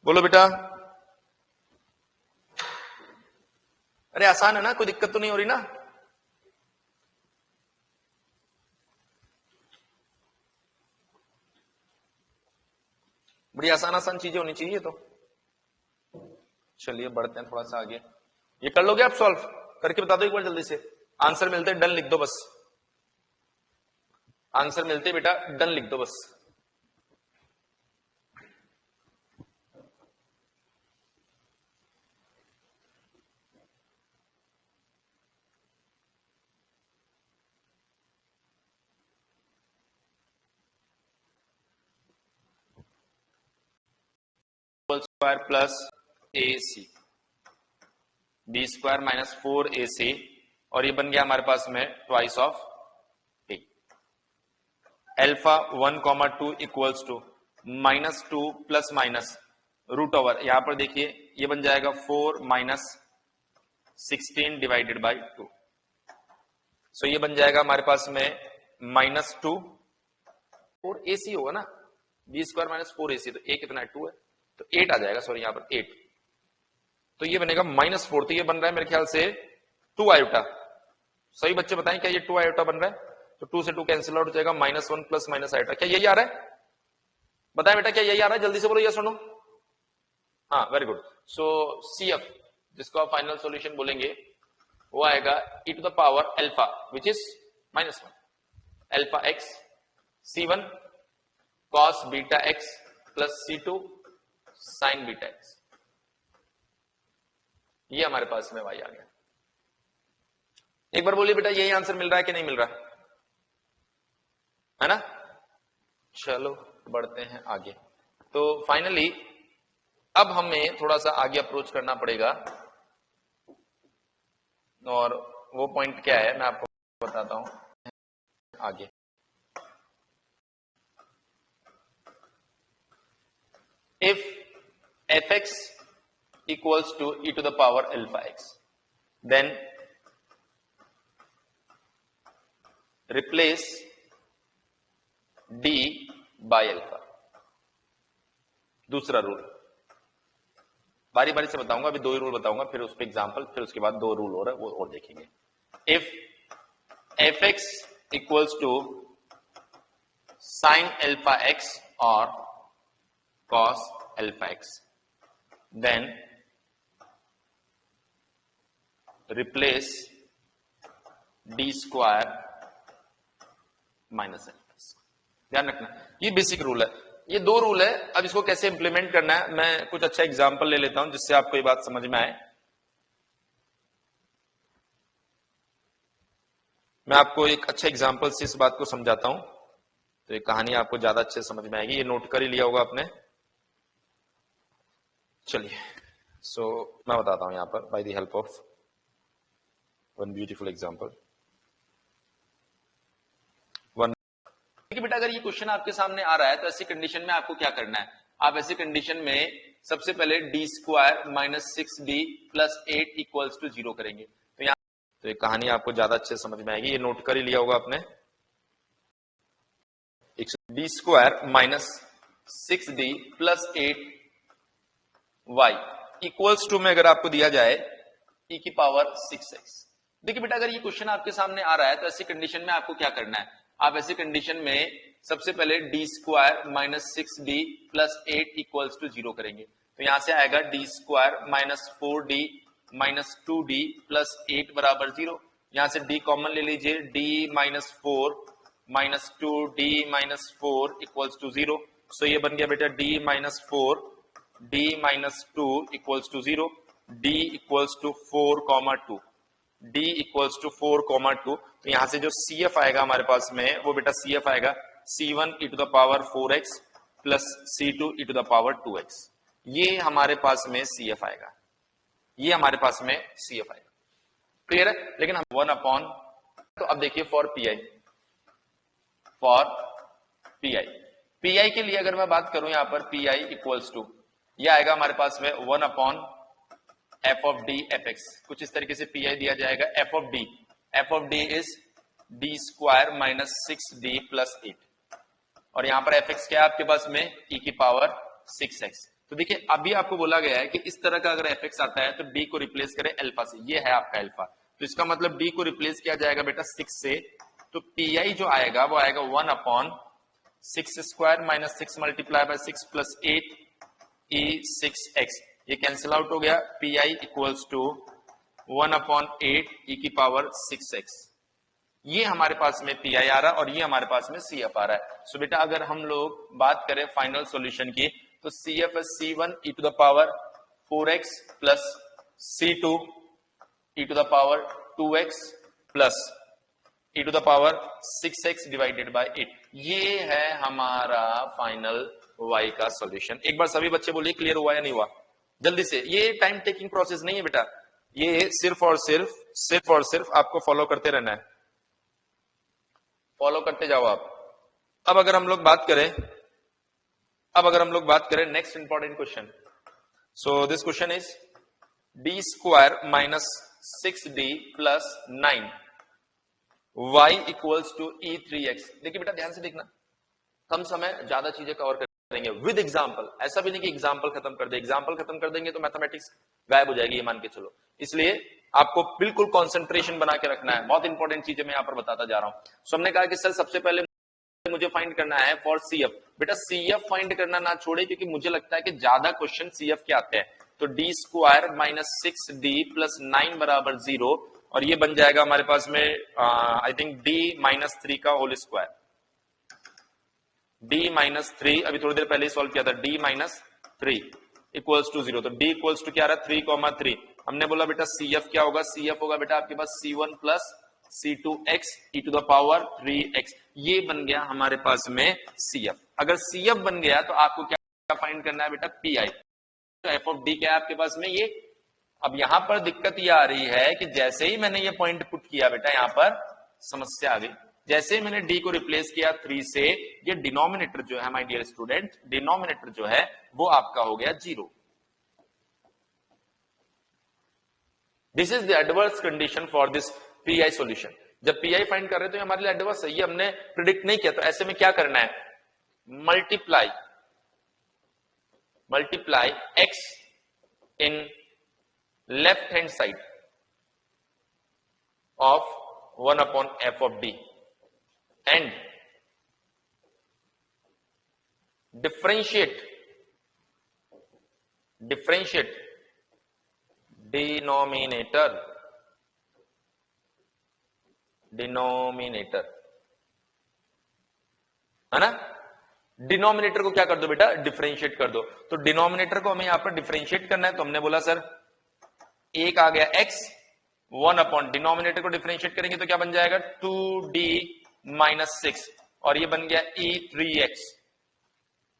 [SPEAKER 1] बोलो बेटा। अरे आसान है ना, कोई दिक्कत तो नहीं हो रही ना? बड़ी आसान आसान चीजें होनी चाहिए। तो चलिए बढ़ते हैं थोड़ा सा आगे। ये कर लोगे आप, सॉल्व करके बता दो एक बार जल्दी से। आंसर मिलते डन लिख दो बस, आंसर मिलते बेटा डन लिख दो बस। Square plus AC, b square minus 4AC, और ये बन गया हमारे पास में twice of A। Alpha 1,2 equals to minus 2 plus minus root over, यहां पर देखिए ये बन जाएगा 4 माइनस 16 डिवाइडेड बाई 2। सो ये बन जाएगा हमारे पास में माइनस 2 4AC होगा ना, बी स्क्वायर माइनस 4AC, तो A कितना है 2 है, तो 8 आ जाएगा, सॉरी यहां पर 8। तो ये बनेगा माइनस 4, तो ये बन रहा है मेरे ख्याल से 2 आयोटा। सही बच्चे बताएं क्या ये 2 आयोटा बन रहा है? तो 2 से 2 कैंसिल आउट हो जाएगा, माइनस 1 प्लस माइनस आयोटा। क्या यही आ रहा है? बताएं बेटा क्या यही आ रहा है? जल्दी से बोलो, ये सुनो। हाँ वेरी गुड। सो CF जिसको आप फाइनल सॉल्यूशन बोलेंगे वो आएगा e to the power alpha which is minus 1 alpha x C1 cos beta x plus C2 sin beta x। ये हमारे पास में y आ गया। एक बार बोलिए बेटा यही आंसर मिल रहा है कि नहीं मिल रहा है ना? चलो बढ़ते हैं आगे। तो फाइनली अब हमें थोड़ा सा आगे अप्रोच करना पड़ेगा, और वो पॉइंट क्या है मैं आपको बताता हूं आगे। If fx equals to e to the power alpha x, then replace D by alpha. दूसरा रूल बारी बारी से बताऊंगा, अभी 2 ही रूल बताऊंगा, फिर उस पर एग्जाम्पल, फिर उसके बाद 2 रूल और है वो और देखेंगे। If F X equals to sine alpha X और cos alpha X, then replace D square minus alpha. ध्यान रखना ये बेसिक रूल है, ये 2 रूल है। अब इसको कैसे इंप्लीमेंट करना है, मैं कुछ अच्छा एग्जांपल ले लेता हूं जिससे आपको ये बात समझ में आए। मैं आपको एक अच्छा एग्जांपल से इस बात को समझाता हूं, तो ये कहानी आपको ज्यादा अच्छे समझ में आएगी। ये नोट कर ही लिया होगा आपने। चलिए, मैं बताता हूं यहां पर by the help of one beautiful example. देखिए बेटा, अगर ये क्वेश्चन आपके सामने आ रहा है तो ऐसी कंडीशन में आपको क्या करना है, आप ऐसी कंडीशन में सबसे पहले d square minus 6d plus 8 equals to 0 करेंगे। तो यहाँ तो ये कहानी आपको ज्यादा अच्छे समझ में आएगी। ये नोट कर ही लिया होगा आपने। D square minus 6d plus 8y equals to में अगर आपको दिया जाए e की पावर 6x। देखिए बेटा, अगर ये क्वेश्चन आपके सामने आ रहा है तो ऐसी कंडीशन में आपको क्या करना है, आप ऐसी कंडीशन में सबसे पहले d square minus 6d plus 8 equals to 0 करेंगे। तो यहां से आएगा d square minus 4d minus 2d plus 8 बराबर 0। यहां से d कॉमन ले लीजिए, d minus 4 minus 2d minus 4 equals to 0। So ये बन गया बेटा d minus 4 d minus 2 equals to 0, d equals to 4, 2, d equals to 4, 2। तो यहां से जो CF आएगा हमारे पास में, वो बेटा CF आएगा C1 e to the power 4x plus C2 e to the power 2x। ये हमारे पास में CF आएगा, ये हमारे पास में CF आएगा। क्लियर है? लेकिन हम 1 अपॉन, तो अब देखिए फॉर PI के लिए अगर मैं बात करूं यहां पर PI इक्वल्स टू, ये आएगा हमारे पास में 1 upon f of d fx। कुछ इस तरीके से PI दिया जाएगा। f of d is d square minus 6d plus 8, और यहां पर fx क्या है आपके पास में, e की पावर 6x। तो देखिए अभी आपको बोला गया है कि इस तरह का अगर fx आता है तो d को रिप्लेस करें अल्फा से। ये है आपका अल्फा, तो इसका मतलब d को रिप्लेस किया जाएगा बेटा 6 से। तो PI जो आएगा वो आएगा 1 upon 6 square minus 6 multiply by 6 plus 8 e 6x। ये कैंसिल आउट हो गया। PI equals to 1 upon 8 e की पावर 6x। ये हमारे पास में PI आ रहा है और ये हमारे पास में CF आ रहा है। सो बेटा अगर हम लोग बात करें फाइनल सॉल्यूशन की, तो CF है C1 e to the power 4x plus C2 e to the power 2x plus e to the power 6x divided by 8। ये है हमारा फाइनल y का सॉल्यूशन। एक बार सभी बच्चे बोलिए क्लियर हुआ या नहीं हुआ जल्दी से। ये टाइम टेकिंग प्रोसेस नहीं है बेटा, ये सिर्फ और सिर्फ आपको फॉलो करते रहना है, फॉलो करते जाओ आप। अब अगर हम लोग बात करें next important question. So this question is d square minus 6d plus 9 y equals to e3x। देखिए बेटा ध्यान से देखना, कम समय ज्यादा चीजें कवर करेंगे विद एग्जांपल। ऐसा भी नहीं कि एग्जांपल खत्म कर दे, एग्जांपल खत्म कर देंगे तो मैथमेटिक्स गायब हो जाएगी, ये मान के चलो। इसलिए आपको बिल्कुल कंसंट्रेशन बना के रखना है। बहुत इंपॉर्टेंट चीजें मैं यहां पर बताता जा रहा हूं। सो हमने कहा कि सर सबसे पहले मुझे फाइंड करना है फॉर CF। बेटा CF फाइंड करना ना छोड़े, क्योंकि मुझे लगता है कि ज्यादा क्वेश्चन CF के आते हैं। तो D square minus 6d plus 9 बराबर 0, और ये बन जाएगा हमारे पास में आई थिंक d माइनस 3 का होल स्क्वायर। d माइनस 3 अभी थोड़ी देर पहले ही सॉल्व किया था, d माइनस 3 इक्वल्स टू 0। तो d इक्वल्स टू क्या आ रहा है 3,3। हमने बोला बेटा CF क्या होगा, CF होगा बेटा आपके पास C1 plus C2x e to the power 3x। ये बन गया हमारे पास में CF। अगर CF बन गया तो आपको क्या फाइंड करना है बेटा, PI। तो f ऑफ d क्या है आपके पास में ये। अब यहां पर दिक्कत ये आ रही है कि जैसे ही मैंने ये पॉइंट पुट किया बेटा, यहां पर समस्या आ गई। जैसे ही मैंने d को रिप्लेस किया 3 से, ये डिनोमिनेटर जो है माय डियर स्टूडेंट, डिनोमिनेटर जो है वो आपका हो गया 0। This is the adverse condition for this PI solution. जब पी आई फाइंड कर रहे हैं तो ये हमारे लिए एंड हुआ सही है, हमने प्रिडिक्ट नहीं किया, तो ऐसे में क्या करना है, multiply x in left hand side of 1 upon F of D and differentiate denominator है ना। डिनोमिनेटर को क्या कर दो बेटा, डिफरेंशिएट कर दो। तो डिनोमिनेटर को हमें यहां पर डिफरेंशिएट करना है, तो हमने बोला सर एक आ गया x 1 अपॉन डिनोमिनेटर को डिफरेंशिएट करेंगे तो क्या बन जाएगा 2d माइनस 6 और ये बन गया e3x।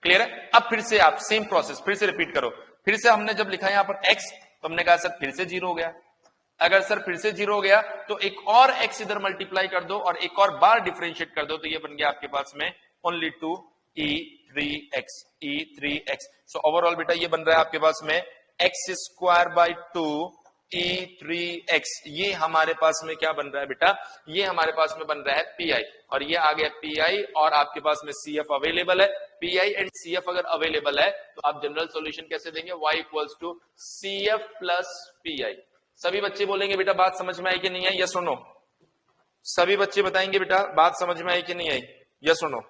[SPEAKER 1] क्लियर है। अब फिर से आप सेम प्रोसेस फिर से रिपीट करो। फिर से हमने जब लिखा यहां पर x तो हमने कहा सर फिर से 0 हो गया। अगर सर फिर से 0 हो गया तो एक और x इधर मल्टीप्लाई कर दो और एक और बार डिफरेंशिएट कर दो, तो ये बन गया आपके पास में ओनली 2 e3x। सो ओवरऑल बेटा ये बन रहा है आपके पास में x स्क्वायर बाई 2 e3x। ये हमारे पास में क्या बन रहा है बेटा, ये हमारे पास में बन रहा है पी और ये आ गया पी और आपके पास में CF अवेलेबल है। पी एंड CF अगर अवेलेबल है तो आप जनरल सॉल्यूशन कैसे देंगे, y equals to CF plus P. सभी बच्चे बोलेंगे बेटा बात समझ में आई कि नहीं आई, यस और नो। सभी बच्चे बताएंगे बेटा बात समझ में आई कि नहीं आई, यस और नो।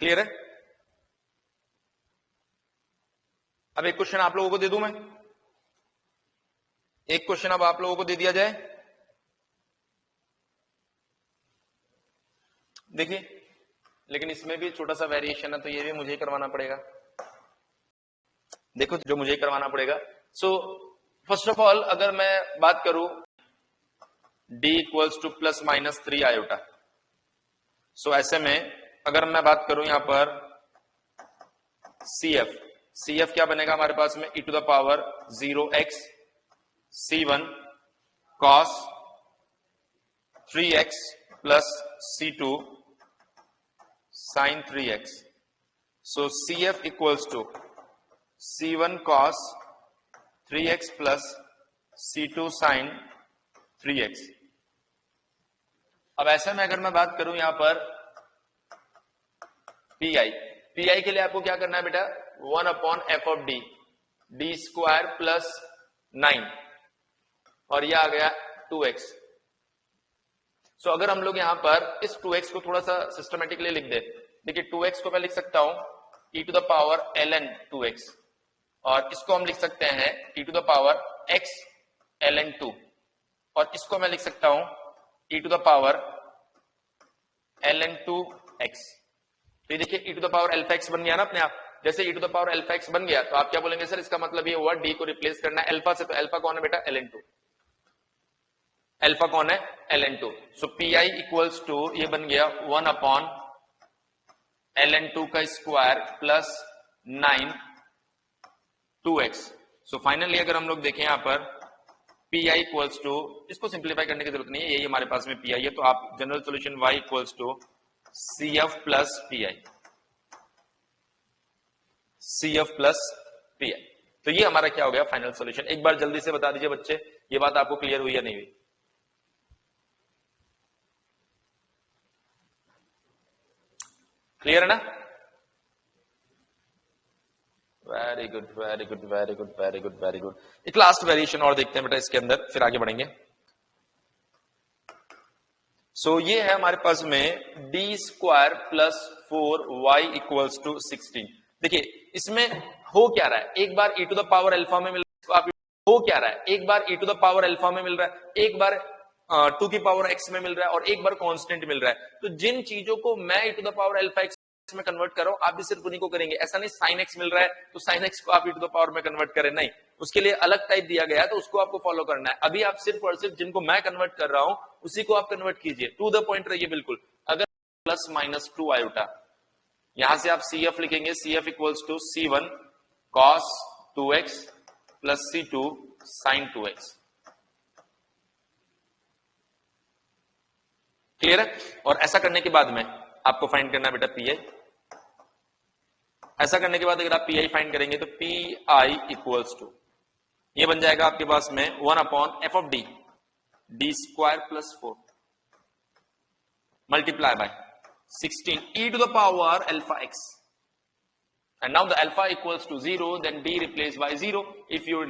[SPEAKER 1] क्लियर है। अब एक क्वेश्चन आप लोगों को दे दूं मैं, एक क्वेश्चन अब आप लोगों को दे दिया जाए। देखिए लेकिन इसमें भी छोटा सा वेरिएशन है, तो ये भी मुझे करवाना पड़ेगा। देखो जो मुझे करवाना पड़ेगा। सो फर्स्ट ऑफ ऑल अगर मैं बात करूं d equals to plus minus 3 iota, so ऐसे में अगर मैं बात करूं यहां पर CF क्या बनेगा हमारे पास में e to the power 0x c1 cos 3x plus c2 sin 3x। So CF equals to c1 cos 3x plus c2 sin 3x। अब ऐसे में अगर मैं बात करूं यहां पर पी के लिए आपको क्या करना है बेटा, 1 upon F of D square plus 9 और ये आ गया 2x। सो अगर हम लोग यहां पर इस 2x को थोड़ा सा सिस्टमेटिकली लिख दे, देखिए 2x को मैं लिख सकता हूं e to the power ln 2x और इसको हम लिख सकते हैं e to the power x ln 2 और इसको मैं लिख सकता हूं e to the power ln 2x। तो ये देखिए e to the power alpha x बन गया ना अपने आप। जैसे e to the power alpha x बन गया तो आप क्या बोलेंगे सर, इसका मतलब ये हुआ d को रिप्लेस करना है अल्फा से, तो अल्फा कौन है बेटा, ln 2। अल्फा कौन है, ln 2। So P I equals to ये बन गया 1 अपॉन ln 2 का square plus 9 2x। So finally अगर हम लोग देखें यहां पर पी आई इक्वल्स टू, इसको सिंप्लीफाई करने की जरूरत नहीं है, यही हमारे पास में पी आई है, तो आप general solution y equals to CF plus P I, CF plus P I. तो ये हमारा क्या हो गया फाइनल सॉल्यूशन। एक बार जल्दी से बता दीजिए बच्चे ये बात आपको क्लियर हुई या नहीं हुई। क्लियर है ना, very good very good very good very good very good. एक लास्ट वेरिएशन और देखते हैं बेटा इसके अंदर, फिर आगे बढ़ेंगे। सो ये है हमारे पास में d square plus 4y equals to 16। देखिए इसमें हो क्या रहा है, एक बार e to the power alpha में मिल रहा है, हो क्या रहा है, एक बार e to the power alpha में मिल रहा है, एक बार 2 की पावर x में मिल रहा है और एक बार कांस्टेंट मिल रहा है। तो जिन चीजों को मैं e to the power alpha x में कन्वर्ट कर रहा हूं, आप भी सिर्फ उन्हीं को करेंगे। ऐसा नहीं साइन x मिल रहा है तो साइन x को आप e टू द पावर में कन्वर्ट करें, नहीं, उसके लिए अलग टाइप दिया गया है तो उसको आपको फॉलो करना है। अभी आप सिर्फ और सिर्फ जिनको मैं कन्वर्ट कर रहा हूं उसी को आप कन्वर्ट कीजिए, टू द पॉइंट रहिए बिल्कुल। अगर प्लस माइनस 2 आयोटा, यहां से आप CF लिखेंगे, CF equals to C1 cos 2x plus C2 sin 2x। Clear है? और ऐसा करने के बाद में आपको फाइंड करना है बेटा PI। ऐसा करने के बाद अगर आप PI फाइंड करेंगे तो PI इक्वल्स टू ये बन जाएगा आपके पास में 1 upon f of d, d square plus 4 multiply bye 16 e to the power alpha x, and now the alpha equals to 0, then d replaced by 0. If you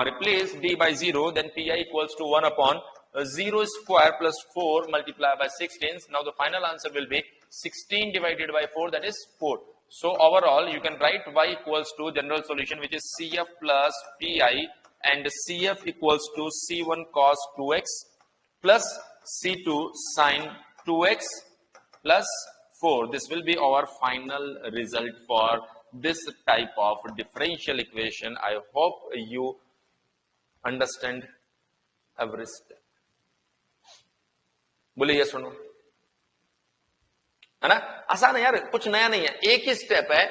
[SPEAKER 1] replace d by 0, then pi equals to 1 upon 0 square plus 4 multiplied by 16. Now the final answer will be 16 divided by 4, that is 4. So overall you can write y equals to general solution, which is CF plus pi, and CF equals to C1 cos 2x plus C2 sin 2x plus 4. This will be our final result for this type of differential equation. I hope you understand every step. बोलिए yes सुनो, है ना? आसान है यार, कुछ नया नहीं है, एक ही स्टेप है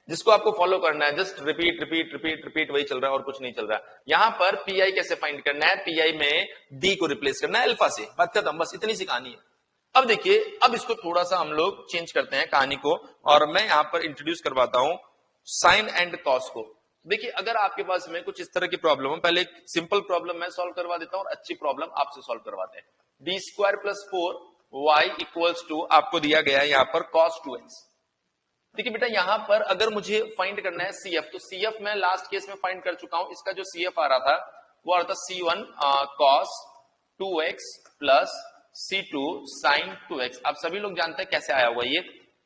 [SPEAKER 1] जिसको आपको फॉलो करना है। Just repeat repeat repeat repeat, वही चल रहा है और कुछ नहीं चल रहा। यहां पर पीआई कैसे फाइंड करना है, पीआई में डी को रिप्लेस करना है अल्फा से, बात खत्म, बस इतनी सी कहानी है। अब देखिए, अब इसको थोड़ा सा हम लोग चेंज करते हैं कहानी को, और मैं यहां पर इंट्रोड्यूस करवाता हूं साइन एंड कॉस को। देखिए अगर आपके पास में कुछ इस तरह की प्रॉब्लम हो, पहले एक सिंपल प्रॉब्लम मैं सॉल्व करवा देता हूं और अच्छी प्रॉब्लम आपसे सॉल्व करवाते हैं। D square plus 4y equals to आपको दिया गया है यहां पर cos 2x। देखिए बेटा यहां पर अगर मुझे फाइंड करना है CF, तो CF मैं लास्ट केस में फाइंड कर चुका हूं। इसका जो CF आ रहा था वो आ रहा था C1 cos 2x plus C2 sin 2x। आप सभी लोग जानते हैं कैसे आया हुआ ये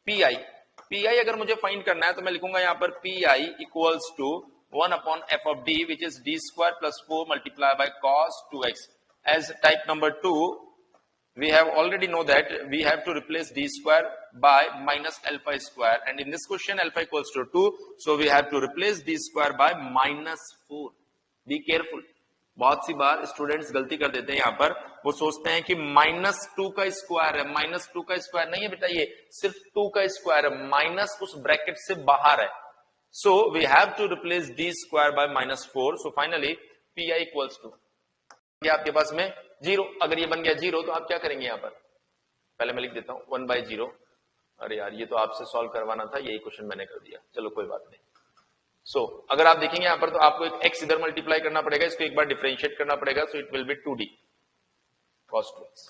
[SPEAKER 1] PI अगर मुझे फाइंड करना है तो मैं लिखूंगा यहां पर PI equals to 1 upon f of d, which is d square plus 4 multiply by cos 2x। As type number 2, we have already know that we have to replace d square by minus alpha square, and in this question alpha equals to 2, so we have to replace d square by minus 4. Be careful, बहुत सी बार students गलती कर देते हैं यहां पर, वो सोचते हैं कि -2 का स्क्वायर है, -2 का स्क्वायर नहीं है बेटा, ये सिर्फ 2 का स्क्वायर है, माइनस उस ब्रैकेट से बाहर है। So we have to replace d square by -4। So finally pi equals to आपके पास में 0। अगर ये बन गया 0 तो आप क्या करेंगे यहां पर, पहले मैं लिख देता हूं 1/0। अरे यार ये तो आपसे सॉल्व करवाना था, यही क्वेश्चन मैंने कर दिया, चलो कोई बात नहीं। सो अगर आप देखेंगे यहां पर तो आपको एक x इधर मल्टीप्लाई करना पड़ेगा, इसको एक बार डिफरेंशिएट करना पड़ेगा, so it will be 2d cos 2x।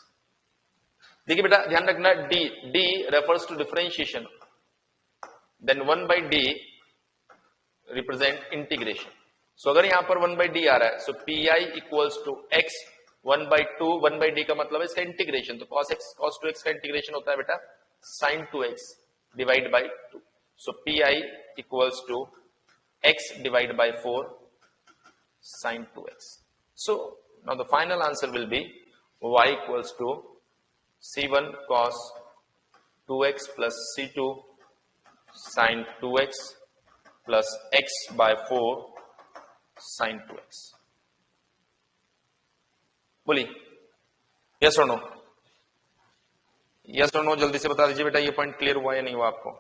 [SPEAKER 1] देखिए बेटा ध्यान रखना, d refers to differentiation, then 1/d represent integration. So अगर यहां पर 1/d आ रहा है, so pi equals to x 1/2, 1/d का मतलब है इसका इंटीग्रेशन, तो cos 2x का इंटीग्रेशन होता है बेटा sin 2x divide by 2। So pi equals to x divide by 4 sin 2x। So now the final answer will be y equals to c1 cos 2x plus c2 sin 2x plus x by 4 sin 2x। बोलिए yes और no, yes और no जल्दी से बता दीजिए बेटा, ये point clear हुआ या नहीं हुआ आपको?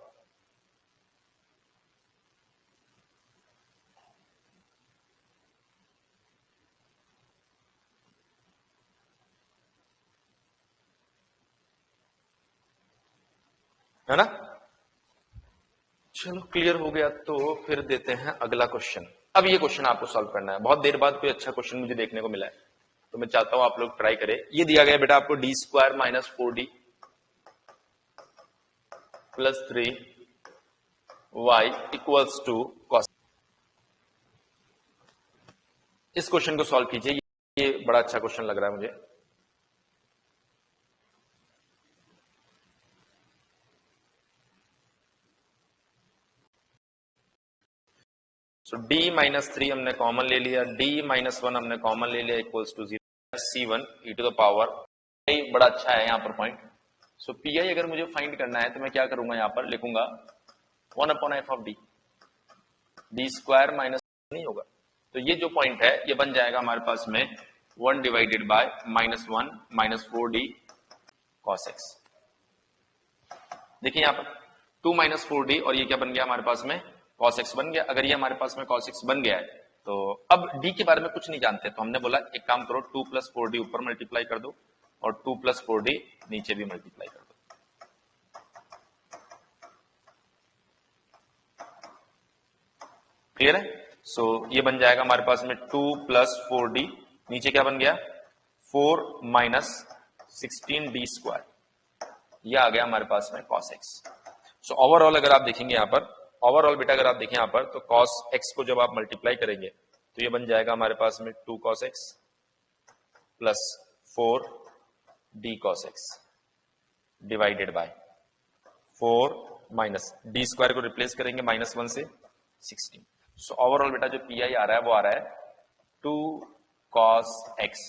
[SPEAKER 1] है ना? चलो क्लियर हो गया तो फिर देते हैं अगला क्वेश्चन। अब ये क्वेश्चन आपको सॉल्व करना है, बहुत देर बाद कोई अच्छा क्वेश्चन मुझे देखने को मिला है, तो मैं चाहता हूं आप लोग ट्राई करें। ये दिया गया बेटा आपको d square minus 4d plus 3y equals to cos. इस क्वेश्चन को सॉल्व कीजिए, ये बड़ा अच्छा क्वेश्चन लग रहा है मुझे। सो d माइनस 3 हमने कॉमन ले लिया, d माइनस 1 हमने कॉमन ले लिया, equals to 0 c1 e to the power, बड़ा अच्छा है यहाँ पर पॉइंट। सो pi अगर मुझे फाइंड करना है तो मैं क्या करूंगा, यहाँ पर लिखूंगा 1 upon F of D, D square minus नहीं होगा, तो ये जो पॉइंट है ये बन जाएगा हमारे पास में 1 divided by -1 minus 4d cos x। देखिए यहाँ पर 2 माइनस 4d और ये क्या बन गया हमारे पास में cos x बन गया। अगर ये हमारे पास में cos x बन गया है तो अब d के बारे में कुछ नहीं जानते, तो हमने बोला एक काम करो 2 प्लस 4d ऊपर मल्टीप्लाई कर दो और 2 प्लस 4d नीचे भी मल्टीप्लाई कर दो। क्लियर है? सो ये बन जाएगा हमारे पास में 2 प्लस 4d, नीचे क्या बन गया 4 माइनस 16d स्क्वायर, ये आ गया हमारे पास में cos x। सो ओवरऑल अगर आप देखेंगे यहाँ पर, ओवरऑल बेटा अगर आप देखें यहाँ पर तो cos x को जब आप मल्टीप्लाई करेंगे तो ये बन जाएगा हमारे पास में 2 cos x plus 4 d cos x divided bye 4 minus d square को रिप्लेस करेंगे -1 से 16। सो ओवरऑल बेटा जो पी आई आ रहा है वो आ रहा है 2 cos x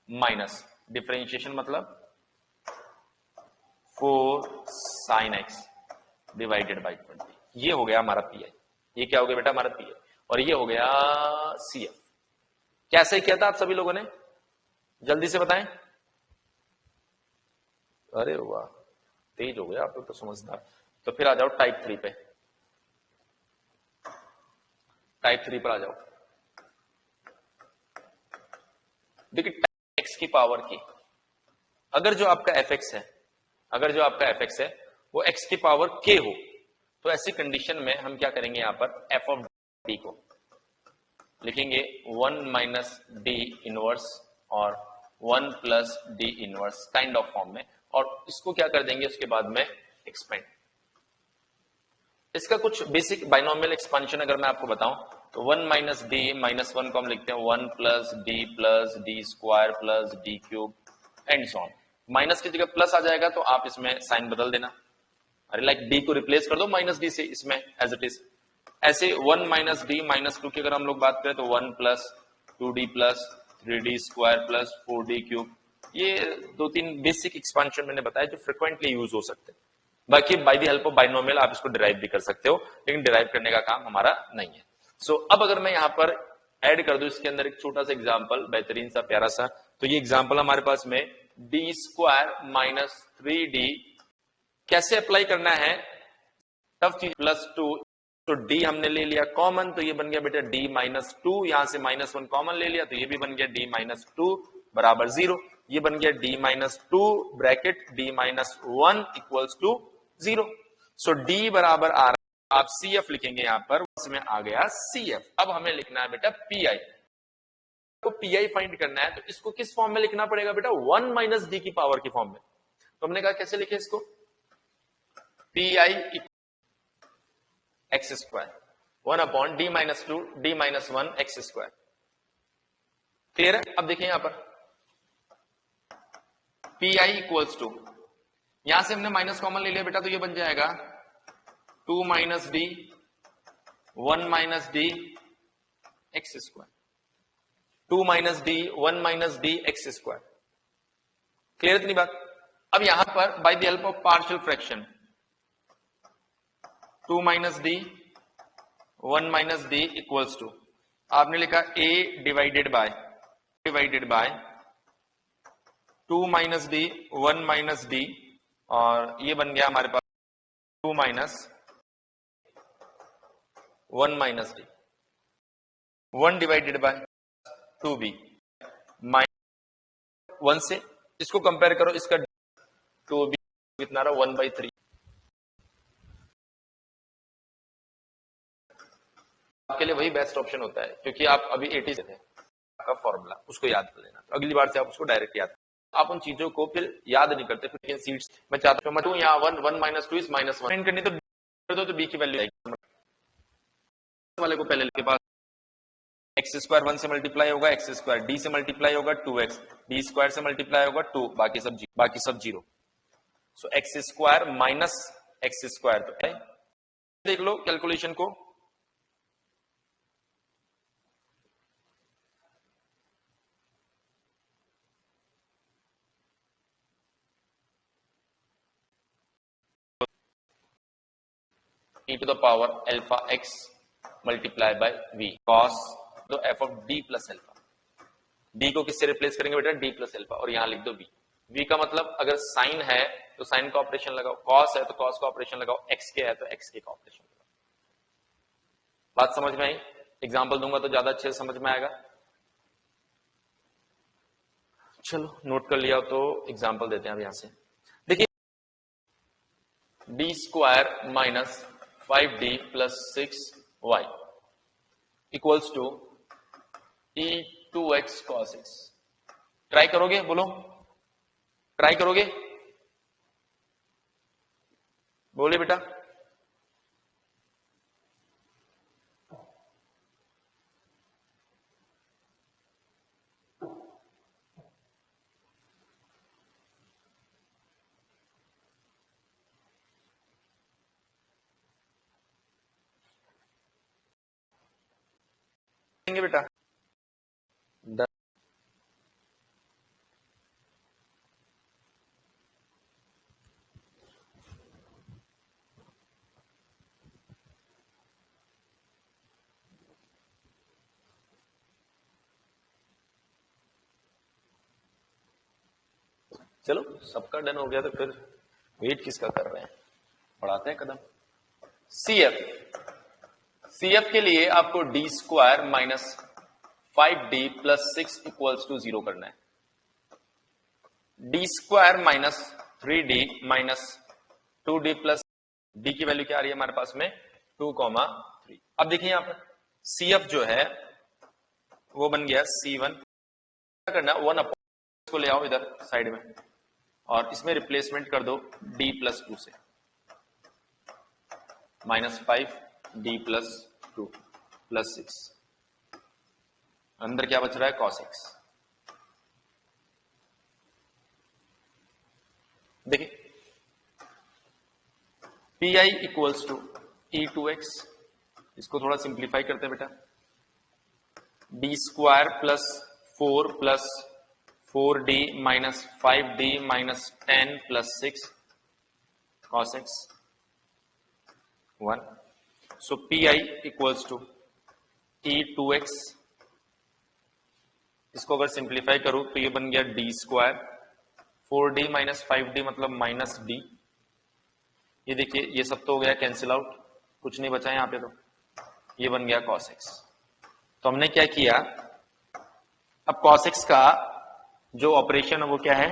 [SPEAKER 1] माइनस डिफरेंशिएशन मतलब 4 sin x डिवाइडेड बाई 20। ये हो गया हमारा पी आई, ये क्या हो गया बेटा हमारा पी आई, और ये हो गया सी एफ। कैसे किया था आप सभी लोगों ने, जल्दी से बताएं। अरे वाह तेज हो गया आप लोग तो समझदार। तो फिर आ जाओ टाइप 3 पे, टाइप 3 पर आ जाओ। देखिए एक्स की पावर की, अगर जो आपका एफ एक्स है, अगर जो आपका एफ एक्स है वो एक्स की पावर के हो, तो ऐसी कंडीशन में हम क्या करेंगे, यहां पर एफ ऑफ डी को लिखेंगे 1 माइनस डी इनवर्स और 1 plus D inverse kind of form में, और इसको क्या कर देंगे उसके बाद में एक्सपेंड। इसका कुछ बेसिक बाइनोमियल एक्सपांशन अगर मैं आपको बताऊं तो 1 माइनस डी -1 को हम लिखते हैं 1 plus D square plus D cube and so on. Minus की जगह प्लस आ जाएगा तो आप इसमें साइन बदल देना, अरे लाइक डी को रिप्लेस कर दो माइनस डी से इसमें एज इट इज। ऐसे 1 माइनस डी -2 की अगर हम लोग बात करें तो 1 plus 2d plus 3d square plus 4d cube, ये 2-3 बेसिक एक्सपांशन मैंने बताया जो फ्रिक्वेंटली यूज हो सकते हैं। बाकी bye the help of binomial आप इसको डिराइव भी कर सकते हो, लेकिन डिराइव करने का काम हमारा नहीं है। सो अब अगर मैं यहां पर ऐड कर दूं इसके अंदर एक छोटा सा एग्जांपल, बेहतरीन सा प्यारा सा, तो ये एग्जांपल हमारे पास में डी स्क्वायर माइनस 3d कैसे अप्लाई करना है, टफ चीज, +2, तो d हमने ले लिया कॉमन, तो ये बन गया बेटा d -2, यहां से -1 कॉमन ले लिया तो ये भी बन गया d -2 बराबर 0, ये बन गया d -2 bracket d -1 equals to 0। So d बराबर आ रहा है, आप सी एफ लिखेंगे यहां पर, उसमें आ गया सी एफ। अब हमें लिखना है बेटा पी आई, को पी आई फाइंड करना है तो इसको किस फॉर्म में लिखना पड़ेगा बेटा, 1 माइनस डी की पावर की फॉर्म में। तो हमने कहा कैसे लिखे इसको, P I x square 1 upon D -2 D -1 x square. Clear है? अब देखिए यहां पर पी आई इक्वल्स टू, यहां से हमने माइनस कॉमन ले लिया बेटा, तो ये बन जाएगा 2 minus d 1 minus d x square, 2 minus d 1 minus d x square. Clear इतनी बात? अब यहां पर by the help of partial fraction 2 minus d 1 minus d equals to, आपने लिखा a divided by 2 minus d 1 minus d, और ये बन गया हमारे पास 2 minus 1 minus d, 1 divided by 2b minus 1 से इसको कंपेयर करो, इसका 2b कितना रहा 1/3। आपके लिए वही बेस्ट ऑप्शन होता है क्योंकि आप अभी 80 से थे, आपका फॉर्मूला उसको याद कर लेना, तो अगली बार से आप उसको डायरेक्ट याद, आप उन चीजों को फिर याद नहीं करते, फिर सीट्स मैं चाहता हूं यहाँ 1 माइनस 2 इज -1 करनी, तो कर दो तो b की वैल्यू आएगी वाले को पहले के पास एक्स स्क्वायर 1 से मल्टीप्लाई होगा, एक्स स्क्वायर डी से मल्टीप्लाई होगा 2x, डी स्क्वायर से मल्टीप्लाई होगा 2, बाकी सब zero. So X square minus X square, तो देख लो कैलकुलेशन को, e to the power alpha x multiply by v cos तो f of d plus alpha, d को किससे रिप्लेस करेंगे बेटा, d प्लस अल्फा, और यहां लिख दो v। v का मतलब अगर साइन है तो साइन का ऑपरेशन लगाओ, cos है तो cos का ऑपरेशन लगाओ, x के है तो x के का ऑपरेशन लगाओ। बात समझ में आई? एग्जाम्पल दूंगा तो ज्यादा अच्छे से समझ में आएगा। चलो नोट कर लिया तो एग्जाम्पल देते हैं अब यहां से। देखिए D square minus 5d plus 6y equals to e2x cos x। Try करोगे? बोलो ट्राई करोगे? बोले बेटा। बेटा चलो सबका डन हो गया तो फिर वेट किसका कर रहे हैं, बढ़ाते हैं कदम। सीएफ के लिए आपको D square minus 5d plus 6 equals to 0 करना है। D square minus 3d minus 2d plus d की वैल्यू क्या आ रही है हमारे पास में 2,3। अब देखिए यहां पर सीएफ जो है वो बन गया C1। क्या करना, 1 को ले आओ इधर साइड में और इसमें रिप्लेसमेंट कर दो d प्लस 2 से, माइनस 5d प्लस 2 प्लस 6, अंदर क्या बच रहा है cos x। देखिए pi इक्वल्स टू e2x, इसको थोड़ा सिंप्लीफाई करते हैं बेटा, d square plus 4 plus 4d minus 5d minus 10 plus 6 cos x 1। So pi equals to e2x, इसको अगर सिंप्लीफाई करूं तो ये बन गया d square, 4d minus 5d मतलब माइनस d, ये देखिए ये सब तो हो गया कैंसिल आउट, कुछ नहीं बचा यहां पे, तो ये बन गया cos x। तो हमने क्या किया, अब cos x का जो ऑपरेशन है वो क्या है,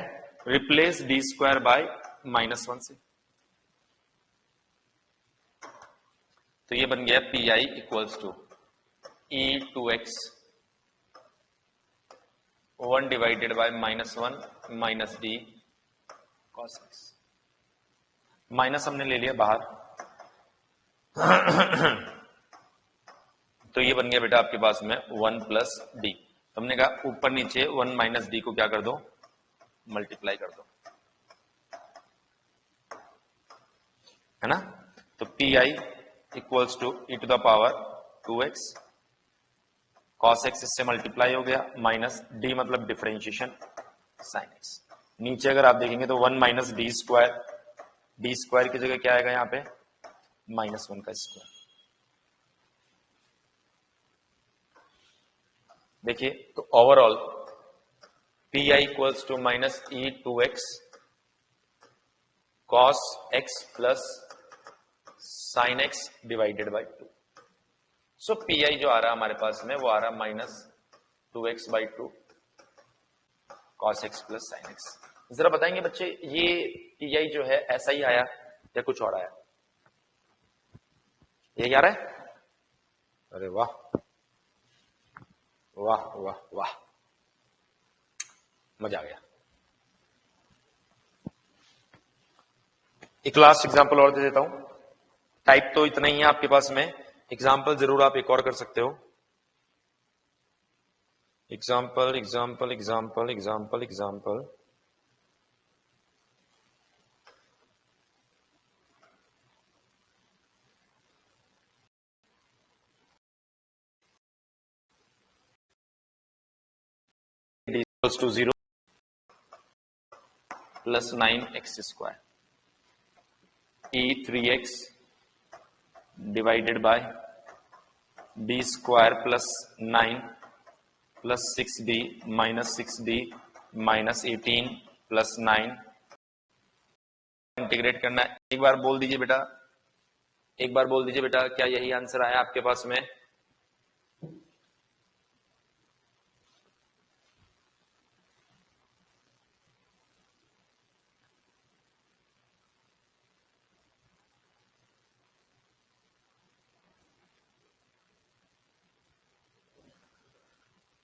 [SPEAKER 1] रिप्लेस डी स्क्वायर बाय -1 से, तो ये बन गया P I equals to e2x 1 divided by -1 minus D cos x। Minus हमने ले लिया बाहर तो ये बन गया बेटा आपके पास में 1 प्लस डी। हमने कहा ऊपर नीचे 1 माइनस डी को क्या कर दो, मल्टीप्लाई कर दो, है ना। तो P I equals to E to the power 2x, cos x इससे मल्टीप्लाई हो गया, माइनस डी मतलब डिफरेंशिएशन साइन x। नीचे अगर आप देखेंगे तो 1 minus D square, D square की जगह क्या आएगा यहाँ पे -1 का स्क्वायर। देखिए तो overall P I equals to minus e2x cos x plus sine x divided by 2। So P I जो आ रहा है हमारे पास में वो आ रहा -2x/2 cos x plus sine x। जरा बताएंगे बच्चे ये पी आई जो है ऐसा ही आया या कुछ और आया, ये क्या आ रहा है? अरे वाह वाह वाह वाह, मजा आ गया। एक लास्ट एग्जांपल और दे देता हूं, टाइप तो इतना ही है आपके पास में, एग्जांपल जरूर आप एक और कर सकते हो। Example example example example example d equals to 0 plus 9x square, e3x divided by D square plus 9 plus 6d minus 6d minus 18 plus 9 integrate करना है। एक बार बोल दीजिए बेटा, एक बार बोल दीजिए बेटा, क्या यही आंसर आया आपके पास में?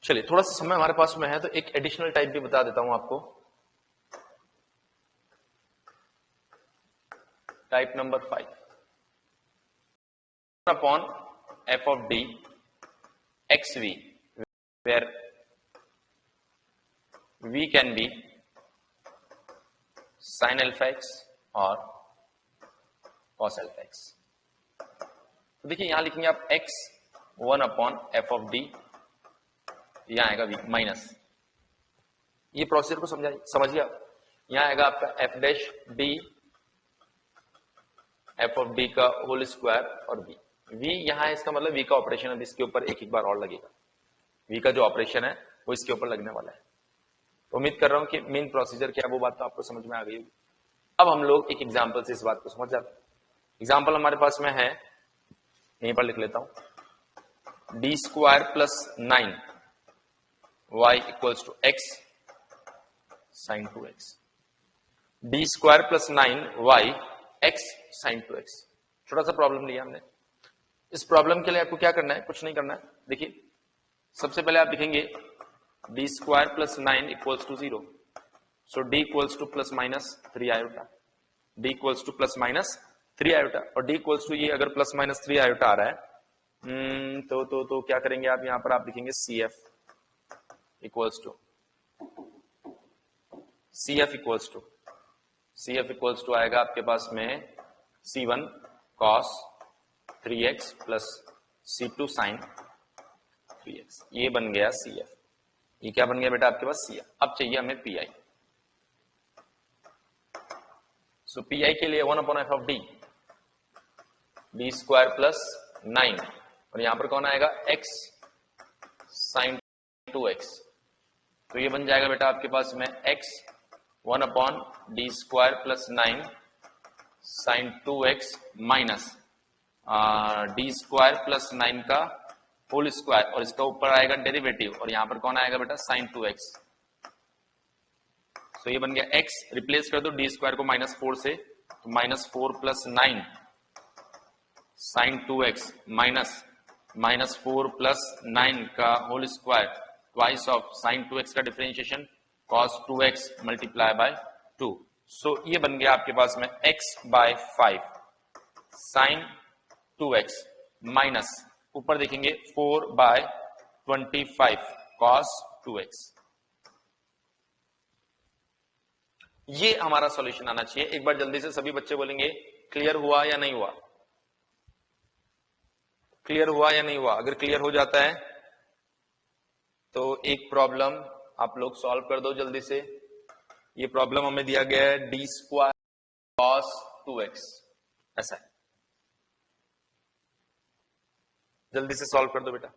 [SPEAKER 1] चलिए थोड़ा सा समय हमारे पास में है तो एक एडिशनल टाइप भी बता देता हूं आपको। Type number 5 upon F of D X V, where V can be sine alpha X और कॉस अल्फा एक्स। तो देखिए यहां लिखेंगे आप X 1 upon F of D, यहां आएगा वी माइनस, ये प्रोसीजर को समझिए आप। यहां आएगा आपका F dash D, F of D का होल स्क्वायर और वी। वी यहां है, इसका मतलब वी का ऑपरेशन अब इसके ऊपर एक बार और लगेगा। वी का जो ऑपरेशन है वो इसके ऊपर लगने वाला है। तो उम्मीद कर रहा हूं कि मेन प्रोसीजर क्या है वो बात तो आपको समझ में आ गई होगी। अब हम लोग एक एग्जाम्पल से इस बात को समझ जाते हैं। एग्जाम्पल हमारे पास में है, यहीं पर लिख लेता हूं, D square plus 9 y equals to x sine 2x। D square plus 9y x sine 2x। छोटा सा प्रॉब्लम लिया हमने। इस प्रॉब्लम के लिए आपको क्या करना है, कुछ नहीं करना है। देखिए सबसे पहले आप लिखेंगे D square plus 9 equals to 0, so D equals to plus minus 3 iota, D equals to plus minus 3 iota. और डी इक्वल्स टू ये अगर प्लस माइनस 3 आयोटा आ रहा है तो क्या करेंगे आप, यहां पर आप लिखेंगे सी एफ इक्वल्स टू आएगा आपके पास में C1 cos 3x plus C2 sin 3x। ये बन गया CF। ये क्या बन गया बेटा आपके पास CF। अब चाहिए हमें PI। सो PI के लिए 1 upon F of D, D square plus 9 और यहां पर कौन आएगा x sin 2x। तो ये बन जाएगा बेटा आपके पास में x 1 upon D square plus 9 sine 2x minus D square plus 9 का होल स्क्वायर और इसका ऊपर आएगा डेरिवेटिव और यहां पर कौन आएगा बेटा साइन 2x। तो ये बन गया x, रिप्लेस कर दो डी स्क्वायर को माइनस 4 से, तो minus 4 plus 9 sine 2x minus 4 plus 9 का whole square twice of sine 2x का differentiation cos 2x multiply by 2। So ये बन गया आपके पास में x bye 5 sign 2x minus ऊपर देखेंगे 4 बाय 25 cos 2x। ये हमारा सॉल्यूशन आना चाहिए। एक बार जल्दी से सभी बच्चे बोलेंगे क्लियर हुआ या नहीं हुआ, क्लियर हुआ या नहीं हुआ। अगर क्लियर हो जाता है तो एक प्रॉब्लम आप लोग सॉल्व कर दो जल्दी से। ये प्रॉब्लम हमें दिया गया है डी स्क्वायर cos 2x, ऐसा है, जल्दी से सॉल्व कर दो बेटा।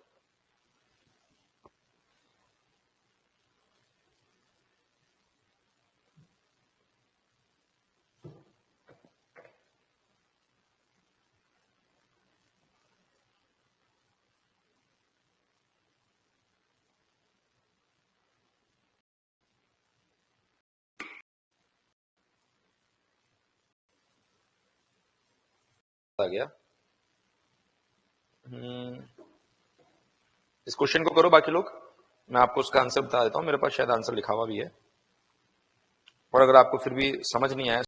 [SPEAKER 1] आ गया। इस क्वेश्चन को करो बाकी लोग, मैं आपको उसका आंसर बता देता हूं। मेरे पास शायद आंसर लिखा हुआ भी है, और अगर आपको फिर भी समझ नहीं आया,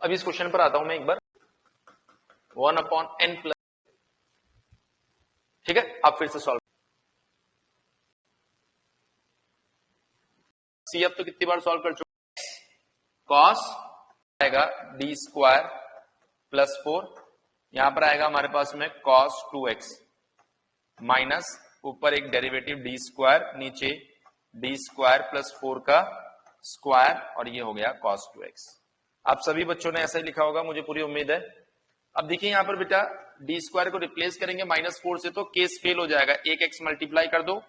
[SPEAKER 1] अब इस क्वेश्चन पर आता हूं मैं एक बार। 1 अपॉन एन प्लस, ठीक है, आप फिर से सॉल्व। सीएफ तो कितनी बार सॉल्व कर चुके, कॉस आएगा डी स्क्वायर प्लस 4, यहां पर आएगा हमारे पास में cos 2x माइनस ऊपर एक डेरिवेटिव डी स्क्वायर, नीचे डी स्क्वायर प्लस 4 का स्क्वायर और ये हो गया cos 2x। आप सभी बच्चों ने ऐसा ही लिखा होगा, मुझे पूरी उम्मीद है। अब देखिए यहां पर बेटा डी स्क्वायर को रिप्लेस करेंगे -4 से, तो केस फेल हो जाएगा। एक एक्स मल्टीप्लाई कर दो,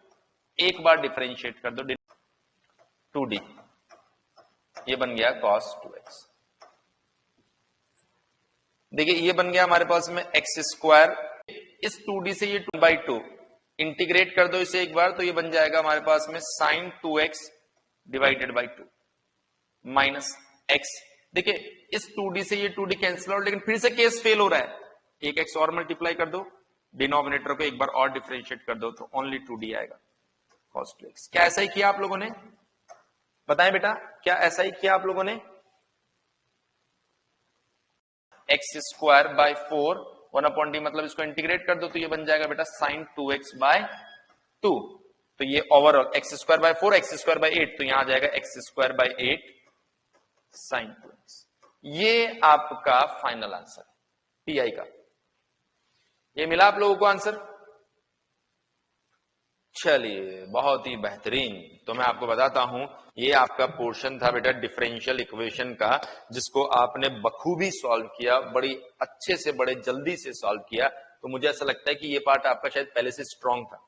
[SPEAKER 1] एक बार डिफरेंशिएट कर दो 2d, ये बन गया cos 2x। देखिए ये बन गया हमारे पास में एक्स स्क्वायर, इस 2d से ये 2/2 इंटीग्रेट कर दो इसे एक बार, तो ये बन जाएगा हमारे पास में sin 2x divided by 2 minus x। देखिए इस 2d से ये 2d कैंसिल आउट, लेकिन फिर से केस फेल हो रहा है, एक x और मल्टीप्लाई कर दो, डिनोमिनेटर को एक बार और डिफरेंशिएट कर दो, तो ओनली 2d आएगा cos 2x। क्या ऐसा ही किया आप लोगों ने? बताएं बेटा, क्या ऐसा ही किया आप लोगों ने? एक्स स्क्वायर बाय 4 1/d, मतलब इसको इंटीग्रेट कर दो तो ये बन जाएगा बेटा sin 2x बाय 2। तो ये overall x square by 4 x square by 8, तो यहां आ जाएगा x square by 8 sin 2x। ये आपका फाइनल आंसर पीआई का। ये मिला आप लोगों को आंसर? चलिए बहुत ही बेहतरीन। तो मैं आपको बताता हूं, ये आपका पोर्शन था बेटा डिफरेंशियल इक्वेशन का, जिसको आपने बखूबी सॉल्व किया, बड़ी अच्छे से बड़े जल्दी से सॉल्व किया। तो मुझे ऐसा लगता है कि ये पार्ट आपका शायद पहले से स्ट्रांग था।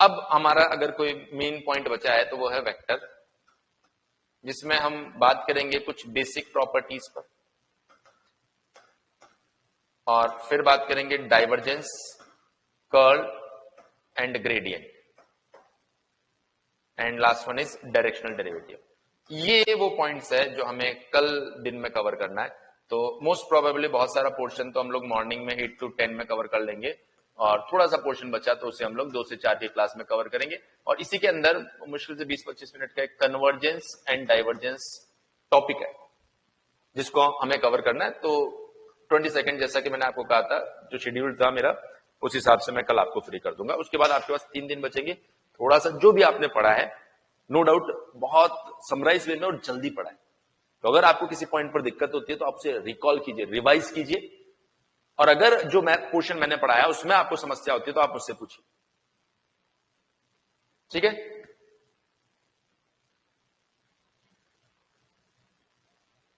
[SPEAKER 1] अब हमारा अगर कोई मेन पॉइंट बचा है तो वो है वेक्टर, जिसमें हम बात करेंगे कुछ बेसिक प्रॉपर्टीज पर, और फिर बात करेंगे divergence, curl and gradient, and last one is directional derivative. ये वो पॉइंट्स है जो हमें कल दिन में कवर करना है। तो मोस्ट प्रोबेबली बहुत सारा पोर्शन तो हम लोग मॉर्निंग में 8 to 10 में कवर कर लेंगे, और थोड़ा सा पोर्शन बचा तो उसे हम लोग 2 से 4 की क्लास में कवर करेंगे। और इसी के अंदर मुश्किल से 20-25 मिनट का एक कन्वर्जेंस एंड डाइवर्जेंस टॉपिक है, जिसको हमें कवर करना है। तो 20 सेकेंड जैसा कि मैंने आपको कहा था, जो शेड्यूल था मेरा, उस हिसाब से मैं कल आपको फ्री कर दूंगा। उसके बाद आपके पास 3 दिन बचेंगे। थोड़ा सा जो भी आपने पढ़ा है, नो डाउट बहुत समराइज वे में और जल्दी पढ़ा है। तो अगर आपको किसी पॉइंट पर दिक्कत होती है तो आपसे रिकॉल कीजिए, रिवाइज कीजिए, और अगर जो पोर्शन मैंने पढ़ाया उसमें आपको समस्या होती है तो आप मुझसे पूछिए, ठीक है?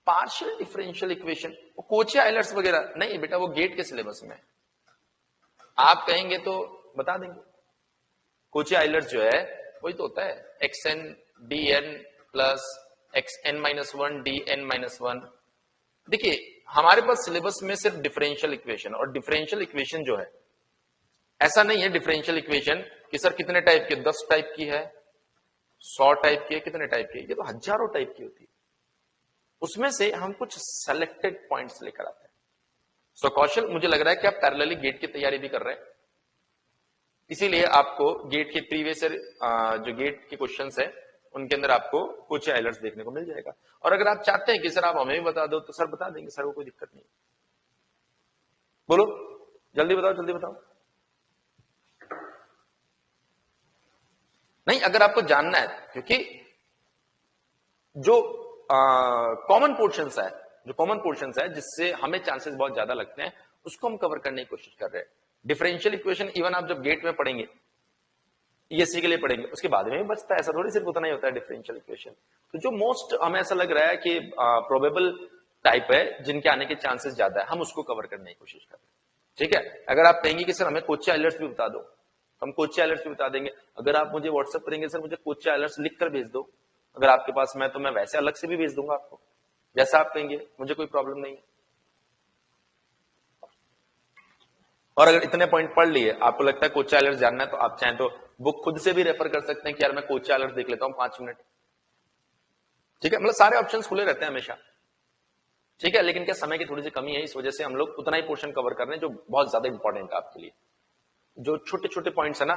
[SPEAKER 1] Partial differential equation, Kochi Euler's वगैरह नहीं बेटा, वो गेट के सिलेबस में आप कहेंगे तो बता देंगे। कोची आइलर्स जो है वही तो होता है xn dn plus xn-1 dn-1। देखिए हमारे पास सिलेबस में सिर्फ डिफरेंशियल इक्वेशन, और डिफरेंशियल इक्वेशन जो है ऐसा नहीं है डिफरेंशियल इक्वेशन कि सर कितने टाइप के, 10 टाइप की है, 100 टाइप की है, कितने टाइप की है, ये तो हजारों टाइप की होती है। उसमें से हम कुछ सेलेक्टेड पॉइंट्स लेकर आते हैं। सो कौशल, मुझे लग रहा है कि आप पैरेलली गेट की तैयारी भी कर रहे हैं, इसीलिए आपको गेट के प्रीवियस जो गेट के क्वेश्चंस है उनके अंदर आपको कुछ आइलर्स देखने को मिल जाएगा। और अगर आप चाहते हैं कि सर आप हमें भी बता दो, तो सर बता देंगे, सर को कोई दिक्कत नहीं। बोलो जल्दी बताओ, जल्दी बताओ। नहीं, अगर आपको जानना है, क्योंकि जो कॉमन पोर्शंस है, जो कॉमन पोर्शंस है जिससे हमें चांसेस बहुत ज्यादा लगते हैं, उसको हम कवर करने की कोशिश कर रहे हैं। डिफरेंशियल इक्वेशन इवन आप जब गेट में पढ़ेंगे, ईएससी के लिए पढ़ेंगे, उसके बाद में भी बचता है, ऐसा थोड़ी सिर्फ उतना ही होता है डिफरेंशियल इक्वेशन। तो जो मोस्ट हमें ऐसा लग रहा है कि प्रोबेबल टाइप है, जिनके आने के चांसेस ज्यादा है, हम उसको कवर करने की कोशिश कर रहे हैं, ठीक है? अगर आप कहेंगे कि सर हमें कोची आइलर्स भी बता दो, हम कोची आइलर्स भी बता देंगे। अगर आप मुझे व्हाट्सएप करेंगे सर मुझे कोची आइलर्स लिख कर भेज दो, अगर आपके पास में, तो मैं वैसे अलग से भी भेज दूंगा आपको, जैसा आप कहेंगे, मुझे कोई प्रॉब्लम नहीं है। और अगर इतने पॉइंट पढ़ लिए, आपको लगता है कोची आइलर्स जानना है, तो आप चाहें तो बुक खुद से भी रेफर कर सकते हैं कि यार मैं कोची आइलर्स देख लेता हूं 5 मिनट, ठीक है? मतलब सारे ऑप्शंस खुले रहते हैं हमेशा, ठीक है? लेकिन क्या समय की थोड़ी सी कमी है, इस वजह से हम लोग उतना ही पोर्शन कवर कर रहे हैं जो बहुत ज्यादा इंपॉर्टेंट है आपके लिए। जो छोटे छोटे पॉइंट्स है ना,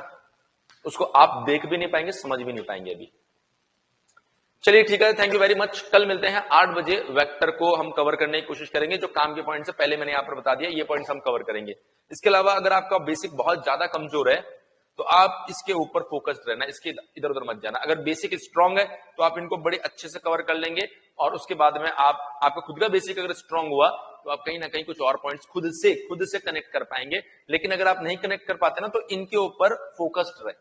[SPEAKER 1] उसको आप देख भी नहीं पाएंगे, समझ भी नहीं पाएंगे अभी। चलिए ठीक है, थैंक यू वेरी मच। कल मिलते हैं 8 बजे। वेक्टर को हम कवर करने की कोशिश करेंगे, जो काम के पॉइंट्स है पहले मैंने यहां पर बता दिया, ये पॉइंट्स हम कवर करेंगे। इसके अलावा अगर आपका बेसिक बहुत ज्यादा कमजोर है तो आप इसके ऊपर फोकस्ड रहना, इसके इधर उधर मत जाना। अगर बेसिक स्ट्रांग है तो आप इनको बड़े अच्छे से कवर कर लेंगे, और उसके बाद में आपका खुद का बेसिक अगर स्ट्रांग हुआ तो आप कहीं ना कहीं कुछ और पॉइंट्स खुद से कनेक्ट कर पाएंगे। लेकिन अगर आप नहीं कनेक्ट कर पाते ना, तो इनके ऊपर फोकस्ड रहे,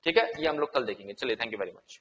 [SPEAKER 1] ठीक है? ये हम लोग कल देखेंगे। चलिए, थैंक यू वेरी मच।